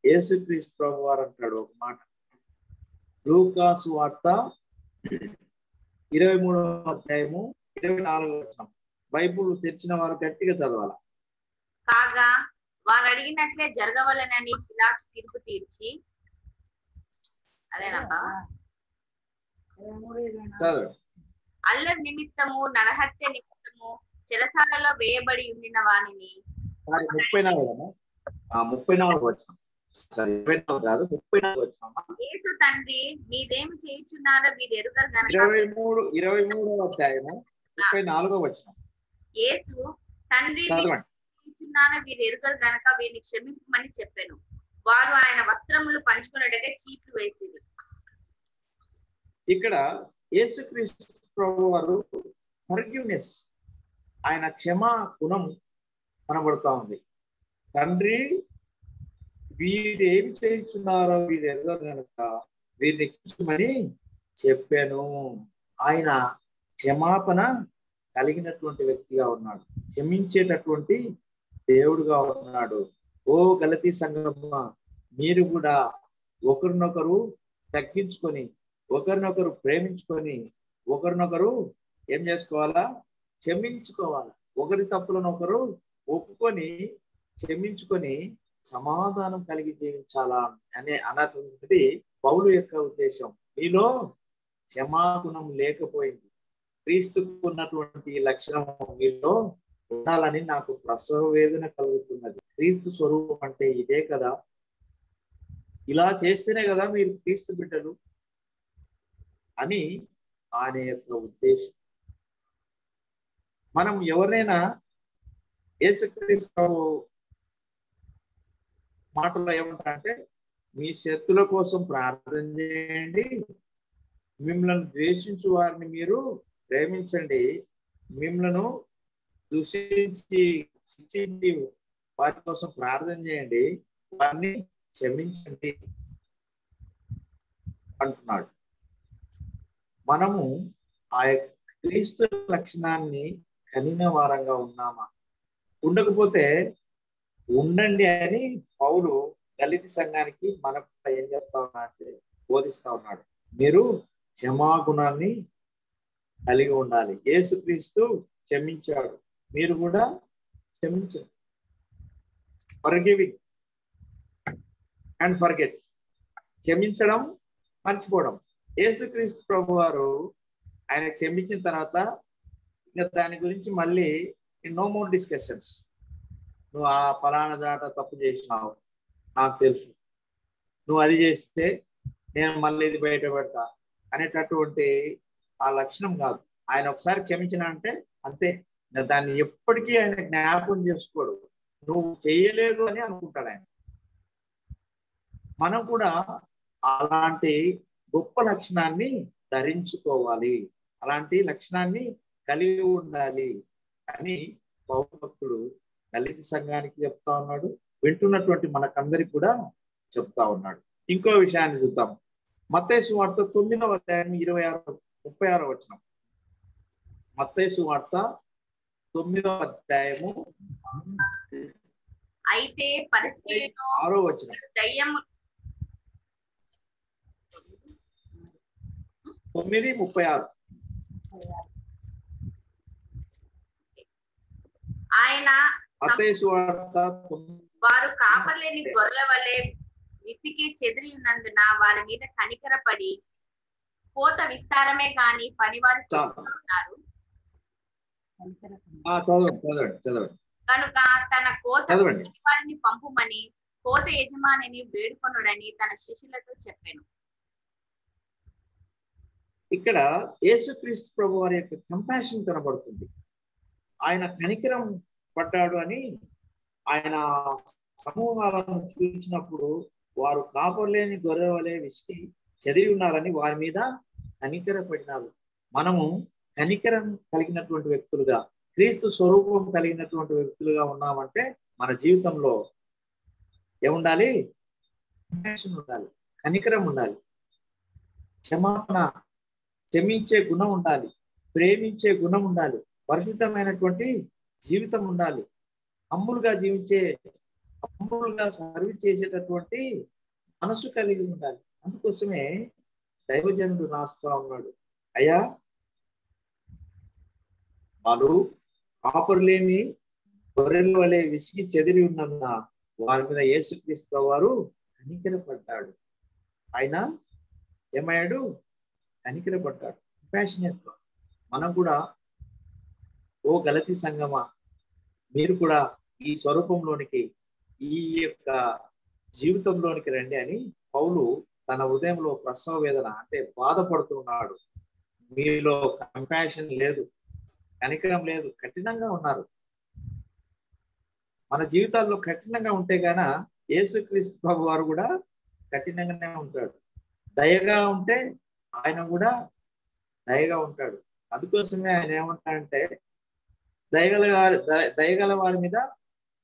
యేసుక్రీస్తు ప్రభువారు అంటాడు. ఒక మాట లూకా సువార్త 23వ అధ్యాయము 24వ వచనం. బైబుల్ తెరిచిన వారు గట్టిగా చదవాల. కాగా వారు అడిగినట్లే జరగవలనని పిలాతు తీర్పు తీర్చి, అదేనబ్బా, అల్లరి నిమిత్తము, నరహత్య నిమిత్తము చెరసాలలో వేయబడి ఉండిన వానిని 34వ వచనం. సరే 24 కాదు 34వ వచనం. యేసు తండ్రి మీదేమి చేయుచున్నారో వీరు ఎరుగరు గనుక 23వ అధ్యాయము 34వ వచనం. యేసు తండ్రి చేయుచున్నారో వీరు ఎరుగరు గనుక వీరిని క్షమించమని చెప్పాను. వారు ఆయన వస్త్రములు పంచుకున్నట్టుగా చీట్లు వేసింది. ఇక్కడ యేసుక్రీస్తు ప్రభువారు ఫర్గివ్నెస్, ఆయన క్షమా గుణం కనబడుతా ఉంది. తండ్రి వీరు ఏమి చేయించున్నారో వీరు ఎరుగరు కనుక వీరిని క్షమించమని చెప్పాను. ఆయన క్షమాపణ కలిగినటువంటి వ్యక్తిగా ఉన్నాడు, క్షమించేటటువంటి దేవుడుగా ఉన్నాడు. ఓ గలతీ సంఘమా, మీరు కూడా ఒకరినొకరు తగ్గించుకొని, ఒకరినొకరు ప్రేమించుకొని, ఒకరినొకరు ఏం చేసుకోవాలా? క్షమించుకోవాలి. ఒకరి తప్పులను ఒకరు ఒప్పుకొని క్షమించుకొని సమాధానం కలిగి జీవించాలా అన్నటువంటిది పౌలు యొక్క ఉద్దేశం. మీలో క్షమాగుణం లేకపోయింది. క్రీస్తుకు ఉన్నటువంటి లక్షణం మీలో ఉండాలని నాకు ప్రసవ వేదన కలుగుతున్నది. క్రీస్తు స్వరూపం అంటే ఇదే కదా, ఇలా చేస్తేనే కదా మీరు క్రీస్తు బిడ్డలు అని ఆయన యొక్క ఉద్దేశం. మనం ఎవరైనా యేసుక్రీస్తు మాటలో ఏమంటారంటే, మీ శత్రుల కోసం ప్రార్థన చేయండి, మిమ్మల్ని ద్వేషించు వారిని మీరు ప్రేమించండి, మిమ్మల్ని దూషించి శిక్షించి వారి కోసం ప్రార్థన చేయండి, వారిని క్షమించండి అంటున్నాడు. మనము ఆ క్రీస్తు లక్షణాన్ని కలిగిన వారంగా ఉన్నామా? ఉండకపోతే ఉండండి అని పౌలు దళిత సంఘానికి మనకు ఏం చెప్తా ఉన్నా అంటే బోధిస్తా ఉన్నాడు. మీరు క్షమాగుణాన్ని కలిగి ఉండాలి. యేసుక్రీస్తు క్షమించాడు, మీరు కూడా క్షమించండి. ఫర్గివింగ్ అండ్ ఫర్గెట్, క్షమించడం, మర్చిపోవడం. యేసుక్రీస్తు ప్రభు వారు ఆయన క్షమించిన తర్వాత ఇంకా దాని గురించి మళ్ళీ నో మోర్ డిస్కషన్స్. నువ్వు ఆ ఫలానా దాట తప్పు చేసినావు, నాకు తెలుసు, నువ్వు అది చేస్తే నేను మళ్ళీ ఇది బయట పెడతా అనేటటువంటి ఆ లక్షణం కాదు. ఆయన ఒకసారి క్షమించిన అంటే అంతే, దాన్ని ఎప్పటికీ ఆయన జ్ఞాపకం చేసుకోడు. నువ్వు చేయలేదు అని అనుకుంటాడు ఆయన. మనం కూడా అలాంటి గొప్ప లక్షణాన్ని ధరించుకోవాలి, అలాంటి లక్షణాన్ని కలిగి ఉండాలి అని పౌలు భక్తుడు దళిత సంఘానికి చెప్తా ఉన్నాడు, వింటున్నటువంటి మనకందరికి కూడా చెప్తా ఉన్నాడు. ఇంకో విషయాన్ని చూద్దాం. మత్తయి సువార్త 9వ అధ్యాయం 36 వచనం. మత్తయి సువార్త 9వ అధ్యాయము అయితే పరిసయ్యులు 6వ వచనం. దయ్యము 9:36. ఆయన మత్తయి సువార్త వారు కాపర్లేని గొర్రెల వలె విసికి చెదిరి ఉన్నందున వారి మీద కనికరపడి కోత విస్తారమే గాని పనివారు ఉన్నారు చదవండి. కనుక తన కోత పనివారిని పంపుమని కోత యజమానిని వేడుకొనుడని తన శిష్యులతో చెప్పాను. ఇక్కడ యేసుక్రీస్తు ప్రభు వారి యొక్క కంపాషన్ కనబడుతుంది. ఆయన కనికరం పడ్డాడు అని ఆయన సమూహాలను చూసినప్పుడు వారు కాపర్లేని గొర్రె వలె విసికి చదివి ఉన్నారని వారి మీద కనికర పడినారు. మనము కనికరం కలిగినటువంటి వ్యక్తులుగా, క్రీస్తు స్వరూపం కలిగినటువంటి వ్యక్తులుగా ఉన్నామంటే మన జీవితంలో ఏముండాలి? కంపాషన్ ఉండాలి, కనికరం ఉండాలి, క్షమాపణ, క్షమించే గుణం ఉండాలి, ప్రేమించే గుణం ఉండాలి, పరిశుద్ధమైనటువంటి జీవితం ఉండాలి, హంబులుగా సర్వీస్ చేసేటటువంటి మనసు కలిగి ఉండాలి. అందుకోసమే దైవజనుడు రాస్తా ఉన్నాడు, అయ్యా వాళ్ళు కాపరులేని గొర్రెల వలె విసిగి చెదిరి ఉన్నందున వారి మీద యేసుక్రీస్తు వారు కనికరపడ్డాడు. ఆయన ఏమయ్యాడు? కనికరపడ్డాడు, కంపాషనేట్. మనం కూడా ఓ గలతీ సంఘమా, మీరు కూడా ఈ స్వరూపంలోనికి, ఈ యొక్క జీవితంలోనికి రండి అని పౌలు తన హృదయంలో ప్రసవ వేదన అంటే బాధపడుతున్నాడు. మీలో కంపాషన్ లేదు, కనికరం లేదు, కఠినంగా ఉన్నారు. మన జీవితాల్లో కఠినంగా ఉంటే గాన యేసుక్రీస్తు ప్రభు వారు కూడా కఠినంగానే ఉంటాడు. దయగా ఉంటే ఆయన కూడా దయగా ఉంటాడు. అందుకోసమే ఆయన ఏమంటాడంటే దయగల వారి మీద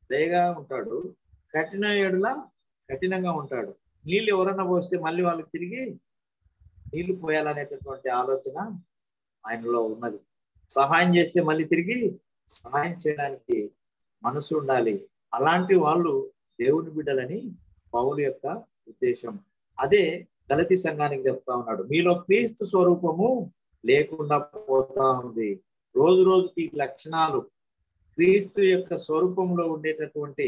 దయగా ఉంటాడు, కఠిన ఏడులా కఠినంగా ఉంటాడు. నీళ్ళు ఎవరన్నా పోస్తే మళ్ళీ వాళ్ళకి తిరిగి నీళ్లు పోయాలనేటటువంటి ఆలోచన ఆయనలో ఉన్నది. సహాయం చేస్తే మళ్ళీ తిరిగి సహాయం చేయడానికి మనసు ఉండాలి. అలాంటి వాళ్ళు దేవుని బిడ్డలని పౌలు యొక్క ఉద్దేశం. అదే గలతీ సంఘానికి చెప్తా ఉన్నాడు, మీలో క్రీస్తు స్వరూపము లేకుండా పోతా ఉంది. రోజు రోజుకి లక్షణాలు, క్రీస్తు యొక్క స్వరూపంలో ఉండేటటువంటి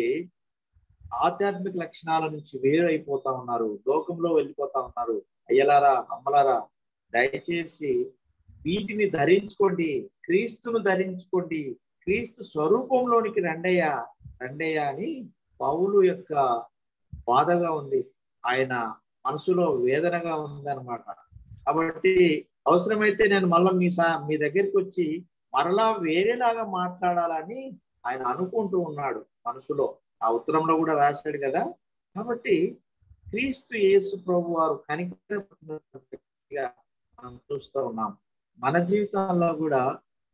ఆధ్యాత్మిక లక్షణాల నుంచి వేరైపోతా ఉన్నారు, లోకంలో వెళ్ళిపోతా ఉన్నారు. అయ్యలారా, అమ్మలారా, దయచేసి వీటిని ధరించుకోండి, క్రీస్తును ధరించుకోండి, క్రీస్తు స్వరూపంలోనికి రండయ్యా అని పౌలు యొక్క బాధగా ఉంది, ఆయన మనసులో వేదనగా ఉందన్నమాట. కాబట్టి అవసరమైతే నేను మళ్ళీ మీ దగ్గరికి వచ్చి మరలా వేరేలాగా మాట్లాడాలని ఆయన అనుకుంటూ ఉన్నాడు మనసులో. ఆ ఉత్తరంలో కూడా రాశాడు కదా. కాబట్టి క్రీస్తు యేసు ప్రభు వారు కనికరపడినట్టుగా మనం చూస్తూ ఉన్నాం. మన జీవితాల్లో కూడా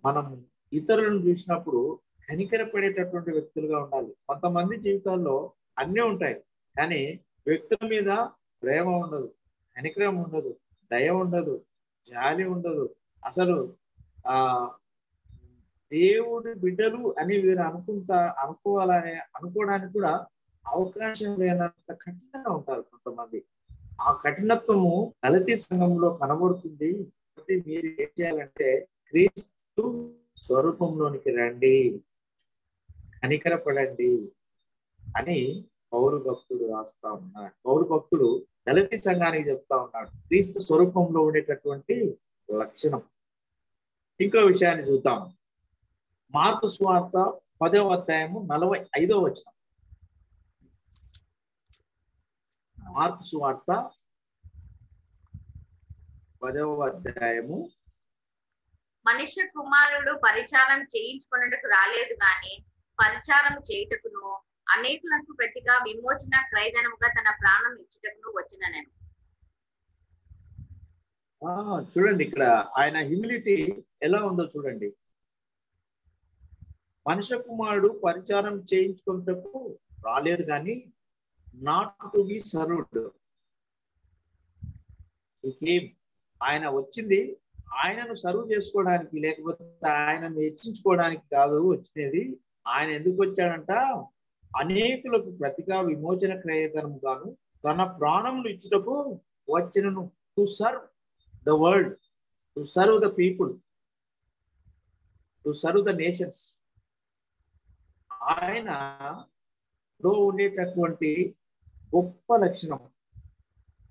మనం ఇతరులను చూసినప్పుడు కనికరపడేటటువంటి వ్యక్తులుగా ఉండాలి. కొంతమంది జీవితాల్లో అన్నీ ఉంటాయి, కానీ వ్యక్తుల మీద ప్రేమ ఉండదు, కనికరం ఉండదు, దయ ఉండదు, జాలి ఉండదు. అసలు దేవుడి బిడ్డలు అని వీరు అనుకోవడానికి కూడా అవకాశం లేనంత కఠినంగా ఉంటారు కొంతమంది. ఆ కఠినత్వము గలతీ సంఘంలో కనబడుతుంది. కాబట్టి మీరు ఏం చేయాలంటే క్రీస్తు స్వరూపంలోనికి రండి, కనికరపడండి అని పౌరు భక్తుడు రాస్తా ఉన్నాడు. పౌరు భక్తుడు గలతీ సంఘానికి చెప్తా ఉన్నాడు క్రీస్తు స్వరూపంలో ఉండేటటువంటి లక్షణం. ఇంకో విషయాన్ని చూద్దాం. మార్కు సువార్త 10వ అధ్యాయము 45వ వచనం. మార్కు సువార్త 10వ అధ్యాయము మనుష్య కుమారుడు పరిచారం చేయించుకున్నట్టుకు రాలేదు గాని పరిచారం చేయుటకును అనేకులకు ప్రతిగా విమోచన క్రయధనముగా తన ప్రాణం ఇచ్చుటకును వచ్చిన నేను. చూడండి ఇక్కడ ఆయన హ్యూమిలిటీ ఎలా ఉందో చూడండి. మనుష్య కుమారుడు పరిచారం చేయించుకున్నటకు రాలేదు కానీ నాట్ టు బి సర్వ్డ్. ఆయన వచ్చింది ఆయనను సర్వ్ చేసుకోవడానికి, లేకపోతే ఆయనను హెచ్చించుకోవడానికి కాదు వచ్చినది. ఆయన ఎందుకు వచ్చాడంట? అనేకులకు ప్రతిగా విమోచన క్రయధనము గాను తన ప్రాణములు ఇచ్చుటకు వచ్చినను. To serve the world, to serve the people, to serve the nations. ఆయనలో ఉండేటటువంటి గొప్ప లక్షణం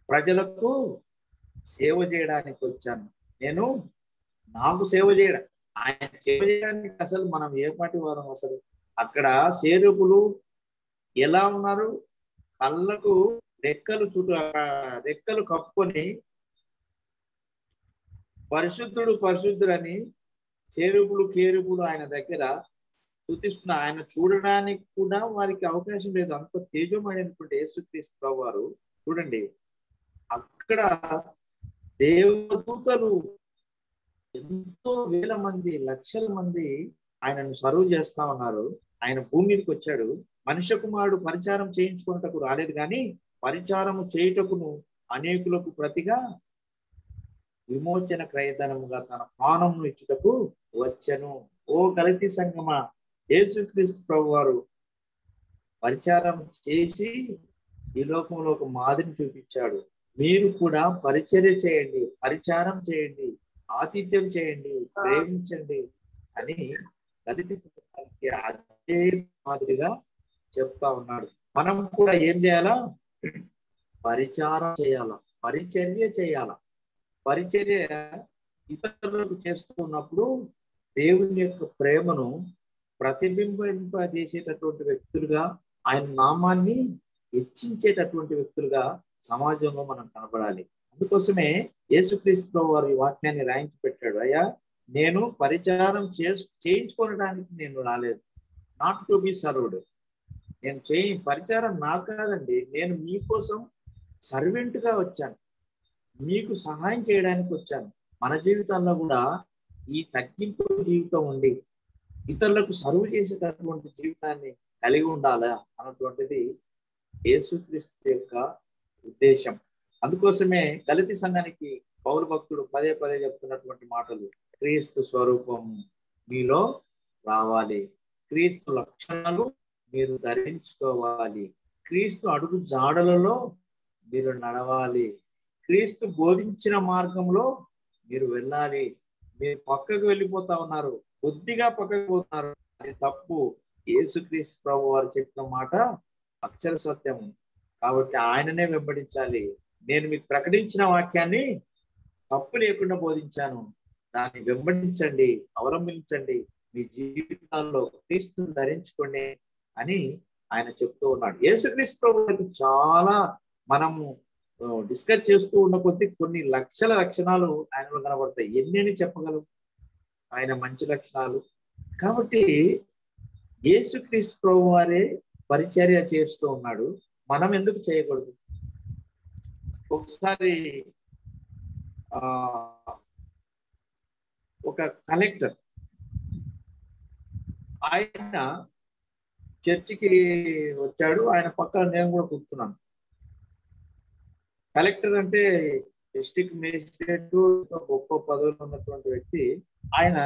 ప్రజలకు సేవ చేయడానికి వచ్చాను నేను. నాకు సేవ చేయడం, ఆయన సేవ చేయడానికి అసలు మనం ఏ పాటి వారం? అసలు అక్కడ సేవకులు ఎలా ఉన్నారు? కళ్ళకు రెక్కలు కప్పుకొని పరిశుద్ధుడు పరిశుద్ధుడని చేరుపులు కేరుపులు ఆయన దగ్గర స్తుతిస్తున్న. ఆయన చూడడానికి కూడా వారికి అవకాశం లేదు. అంత తేజమైనటువంటి యేసుక్రీస్తు ప్రభువారు చూడండి, అక్కడ దేవదూతలు ఎంతో వేల మంది, లక్షల మంది ఆయనను సర్వ్ చేస్తా ఉన్నారు. ఆయన భూమి మీదకి వచ్చాడు. మనుష్య కుమారుడు పరిచారం చేయించుకున్నటకు రాలేదు కానీ పరిచారము చేయుటకును అనేకులకు ప్రతిగా విమోచన క్రయధనముగా తన ప్రాణమును ఇచ్చుటకు వచ్చెను. ఓ గలతీ సంగమా, యేసుక్రీస్తు ప్రభువారు పరిచారం చేసి ఈ లోకంలో ఒక మాదిరిని చూపించాడు. మీరు కూడా పరిచర్య చేయండి, పరిచారం చేయండి, ఆతిథ్యం చేయండి, ప్రేమించండి అని గలతీ సంఘానికి అదే మాదిరిగా చెప్తా ఉన్నాడు. మనం కూడా ఏం చేయాలా? పరిచారం చేయాలా, పరిచర్య చేయాలా. పరిచర్య ఇతరులకు చేస్తున్నప్పుడు దేవుని యొక్క ప్రేమను ప్రతిబింబింపజేసేటటువంటి వ్యక్తులుగా, ఆయన నామాన్ని హెచ్చించేటటువంటి వ్యక్తులుగా సమాజంలో మనం కనపడాలి. అందుకోసమే యేసుక్రీస్తు వారి వాక్యాన్ని రాయించి పెట్టాడు. అయ్యా, నేను పరిచారం చేయించుకోవడానికి నేను రాలేదు, నాట్ టు బి సర్వ్డ్. నేను పరిచారం నాకు కాదండి, నేను మీకోసం సర్వెంట్ గా వచ్చాను, మీకు సహాయం చేయడానికి వచ్చాను. మన జీవితాల్లో కూడా ఈ తగ్గింపు జీవితం ఉండి ఇతరులకు సర్వ్ చేసేటటువంటి జీవితాన్ని కలిగి ఉండాలా అన్నటువంటిది యేసుక్రీస్తు యొక్క ఉద్దేశం. అందుకోసమే గలతీ సంఘానికి పౌలు భక్తుడు పదే పదే చెప్తున్నటువంటి మాటలు, క్రీస్తు స్వరూపం మీలో రావాలి, క్రీస్తు లక్షణాలు మీరు ధరించుకోవాలి, క్రీస్తు అడుగు జాడలలో మీరు నడవాలి, క్రీస్తు బోధించిన మార్గంలో మీరు వెళ్ళాలి. మీరు పక్కకు వెళ్ళిపోతా ఉన్నారు, కొద్దిగా పక్కకు పోతున్నారు, అది తప్పు. యేసుక్రీస్తు ప్రభు వారు చెప్పిన మాట అక్షర సత్యం. కాబట్టి ఆయననే వెంబడించాలి. నేను మీకు ప్రకటించిన వాక్యాన్ని తప్పు లేకుండా బోధించాను, దాన్ని వెంబడించండి, అవలంబించండి, మీ జీవితాల్లో క్రీస్తుని ధరించుకోండి అని ఆయన చెప్తూ ఉన్నాడు. యేసుక్రీస్తు ప్రభువుకి చాలా మనము డిస్కస్ చేస్తూ ఉన్న కొద్దీ కొన్ని లక్షల లక్షణాలు ఆయనలో కనబడతాయి. ఎన్ని చెప్పగలం ఆయన మంచి లక్షణాలు. కాబట్టి యేసుక్రీస్తు ప్రభు వారే పరిచర్య చేస్తూ ఉన్నాడు, మనం ఎందుకు చేయకూడదు? ఒకసారి ఒక కలెక్టర్ ఆయన చర్చికి వచ్చాడు, ఆయన పక్కన నేను కూడా కూర్చున్నాను. కలెక్టర్ అంటే డిస్ట్రిక్ట్ మేజిస్ట్రేట్, గొప్ప పదవులు ఉన్నటువంటి వ్యక్తి. ఆయన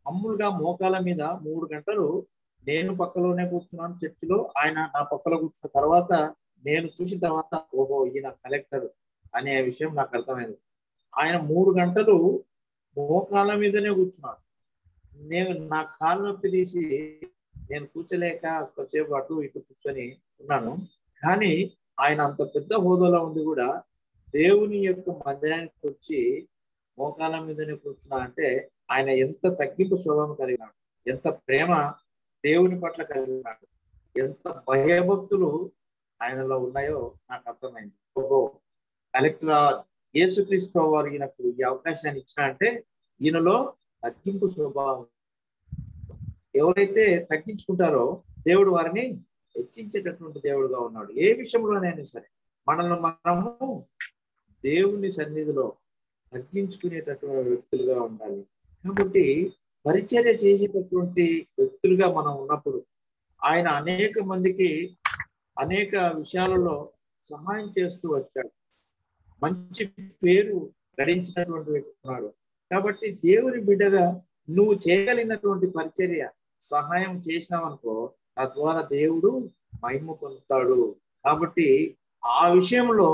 మామూలుగా మోకాల మీద 3 గంటలు నేను పక్కలోనే కూర్చున్నాను చర్చిలో. ఆయన నా పక్కలో కూర్చున్న తర్వాత నేను చూసిన తర్వాత ఓహో ఈయన కలెక్టర్ అనే విషయం నాకు అర్థమైంది. ఆయన 3 గంటలు మోకాల మీదనే కూర్చున్నాడు. నేను నా కాలు నొప్పి తీసి నేను కూర్చోలేక కొద్దిసేపు అటు ఇటు కూర్చొని ఉన్నాను. కానీ ఆయన అంత పెద్ద హోదాలో ఉండి కూడా దేవుని యొక్క మందిరానికి వచ్చి మోకాల మీదనే కూర్చున్నా అంటే ఆయన ఎంత తగ్గింపు స్వభావం కలిగినాడు, ఎంత ప్రేమ దేవుని పట్ల కలిగినాడు, ఎంత భయభక్తులు ఆయనలో ఉన్నాయో నాకు అర్థమైంది. ఓహో, కలెక్టర్ యేసుక్రీస్తు వారు ఈయనకు ఈ అవకాశాన్ని ఇచ్చిన అంటే ఈయనలో తగ్గింపు స్వభావం. ఎవరైతే తగ్గించుకుంటారో దేవుడు వారిని హెచ్చించేటటువంటి దేవుడుగా ఉన్నాడు. ఏ విషయంలోనైనా సరే మనల్ని మనము దేవుని సన్నిధిలో తగ్గించుకునేటటువంటి వ్యక్తులుగా ఉండాలి. కాబట్టి పరిచర్య చేసేటటువంటి వ్యక్తులుగా మనం ఉన్నప్పుడు ఆయన అనేక మందికి అనేక విషయాలలో సహాయం చేస్తూ వచ్చాడు. మంచి పేరు గడించినటువంటి వ్యక్తి ఉన్నాడు. కాబట్టి దేవుని బిడ్డగా నువ్వు చేయగలిగినటువంటి పరిచర్య సహాయం చేసినావనుకో తద్వారా దేవుడు మహిమ పొందుతాడు. కాబట్టి ఆ విషయంలో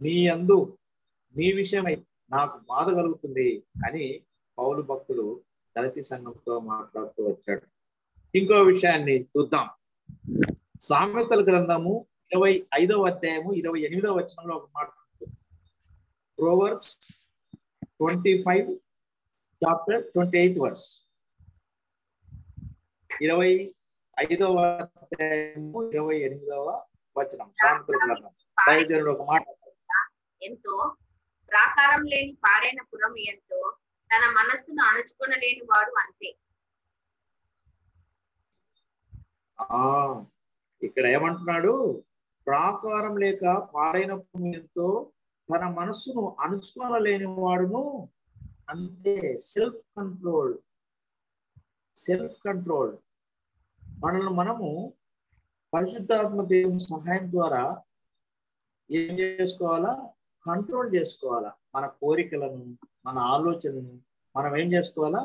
మీ విషయమై నాకు బాధ కలుగుతుంది అని పౌలు భక్తుడు గలతీ సంఘంతో మాట్లాడుతూ వచ్చాడు. ఇంకో విషయాన్ని చూద్దాం. సామెతల గ్రంథము 25వ అధ్యాయము 28వ వచనంలో ఒక మాట ఉంటుంది. Proverbs 25 chapter 28 verse. 25వ అధ్యాయము 28వ వచనం సామెతల గ్రంథం. దైవజనుడు ఒక మాట, ఎంతో ప్రాకారం లేని పాడైన పురం ఎంతో తన మనస్సును అణుచుకొనలేని వాడు అంతే. ఇక్కడ ఏమంటున్నాడు? ప్రాకారం లేక పాడైన పురం ఎంతో తన మనస్సును అణుచుకొనలేని వాడును అంతే. సెల్ఫ్ కంట్రోల్ మనల్ని మనము పరిశుద్ధాత్మ దేవుని సహాయం ద్వారా ఏం చేసుకోవాలా? కంట్రోల్ చేసుకోవాలా. మన కోరికలను, మన ఆలోచనను మనం ఏం చేసుకోవాలా?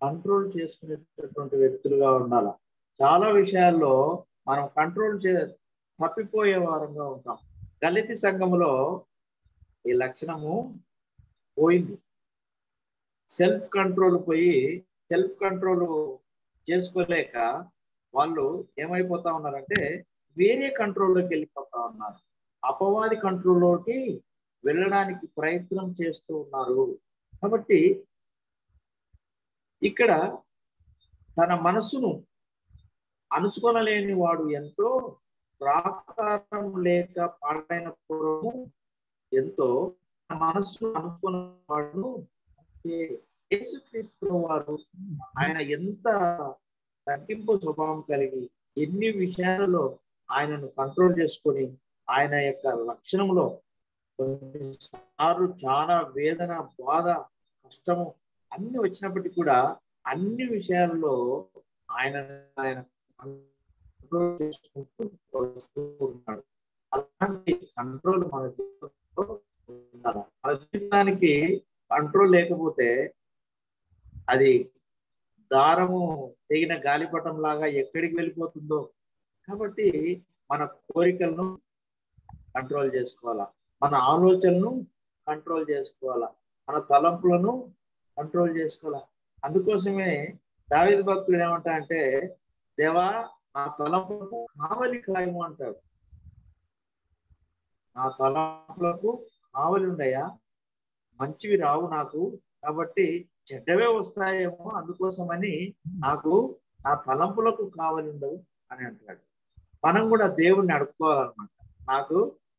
కంట్రోల్ చేసుకునేటటువంటి వ్యక్తులుగా ఉండాలా. చాలా విషయాల్లో మనం తప్పిపోయే వారంగా ఉంటాం. గలతీ సంఘములో ఈ లక్షణము పోయింది. సెల్ఫ్ కంట్రోల్ చేసుకోలేక వాళ్ళు ఏమైపోతా ఉన్నారంటే వేరే కంట్రోల్లోకి వెళ్ళిపోతా ఉన్నారు. అపవాది కంట్రోల్లోకి వెళ్ళడానికి ప్రయత్నం చేస్తూ ఉన్నారు. కాబట్టి ఇక్కడ తన మనస్సును అణుచుకొనలేని వాడు ఎంతో, ప్రాకారం లేక పాడైన పురము ఎంతో, తన మనస్సును అణుచుకున్న వాడు. యేసుక్రీస్తు వారు ఆయన ఎంత తగ్గింపు స్వభావం కలిగి ఎన్ని విషయాలలో ఆయనను కంట్రోల్ చేసుకొని ఆయన యొక్క లక్షణంలో కొన్నిసార్లు చాలా వేదన, బాధ, కష్టము అన్ని వచ్చినప్పటికీ కూడా అన్ని విషయాల్లో ఆయన కంట్రోల్ చేసుకుంటూ వస్తూ ఉన్నాడు. అలాంటి కంట్రోల్ మన జీవితంలో ఉండాలి. మన జీవితానికి కంట్రోల్ లేకపోతే అది దారము తెగిన గాలిపటం లాగా ఎక్కడికి వెళ్ళిపోతుందో. కాబట్టి మన కోరికలను కంట్రోల్ చేసుకోవాలా, మన ఆలోచనను కంట్రోల్ చేసుకోవాలా, మన తలంపులను కంట్రోల్ చేసుకోవాలా. అందుకోసమే దావీదు భక్తుడు ఏమంటా అంటే, దేవా నా తలంపులకు కావలి కాయము అంటాడు. నా తలంపులకు కావలి ఉండయా, మంచివి రావు నాకు, కాబట్టి చెడ్డవే వస్తాయేమో, అందుకోసమని నాకు నా తలంపులకు కావలి ఉండవు అని అంటాడు. మనం కూడా దేవుణ్ణి అడుక్కోవాలన్నమాట. నాకు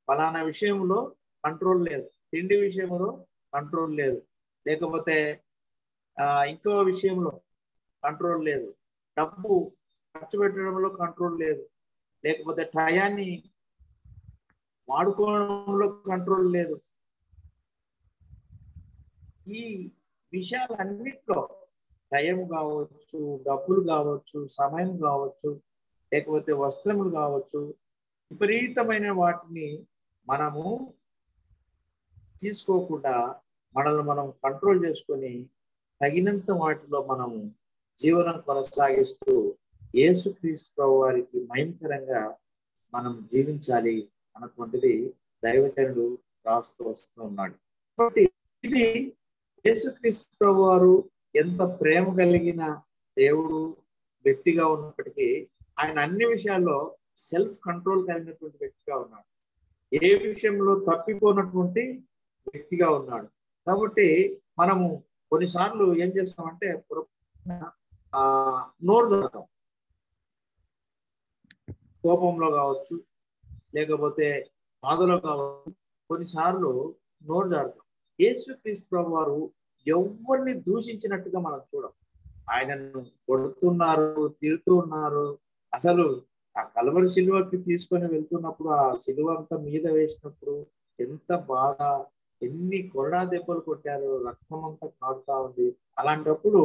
ఫలానా విషయంలో కంట్రోల్ లేదు, తిండి విషయంలో కంట్రోల్ లేదు, లేకపోతే ఇంకో విషయంలో కంట్రోల్ లేదు, డబ్బు ఖర్చు పెట్టడంలో కంట్రోల్ లేదు, లేకపోతే టయాన్ని వాడుకోవడంలో కంట్రోల్ లేదు. ఈ విషయాలన్నిట్లో టైం కావచ్చు, డబ్బులు కావచ్చు, సమయం కావచ్చు, లేకపోతే వస్త్రములు కావచ్చు, విపరీతమైన వాటిని మనము తీసుకోకుండా మనల్ని మనం కంట్రోల్ చేసుకొని తగినంత వాటిలో మనము జీవనం కొనసాగిస్తూ యేసుక్రీస్తు వారికి మహిమకరంగా మనం జీవించాలి అన్నటువంటిది దైవజనుడు రాస్తూ వస్తూ ఉన్నాడు. కాబట్టి ఇది యేసుక్రీస్తు వారు ఎంత ప్రేమ కలిగిన దేవుడు వ్యక్తిగా ఉన్నప్పటికీ ఆయన అన్ని విషయాల్లో సెల్ఫ్ కంట్రోల్ కలిగినటువంటి వ్యక్తిగా ఉన్నాడు. ఏ విషయంలో తప్పిపోయినటువంటి వ్యక్తిగా ఉన్నాడు. కాబట్టి మనము కొన్నిసార్లు ఏం చేస్తామంటే నోరు జారుతాం. కోపంలో కావచ్చు, లేకపోతే బాధలో కావచ్చు, కొన్నిసార్లు నోరు జారుతాం. యేసుక్రీస్తు వారు ఎవరిని దూషించినట్టుగా మనం చూడం. ఆయనను కొడుతున్నారు, తిడుతూ ఉన్నారు. అసలు ఆ కల్వరి శిలువకి తీసుకొని వెళ్తున్నప్పుడు ఆ శిలువ అంతా మీద వేసినప్పుడు ఎంత బాధ, ఎన్ని కొరడా దెబ్బలు కొట్టారు, రక్తం అంతా కారుతా ఉంది. అలాంటప్పుడు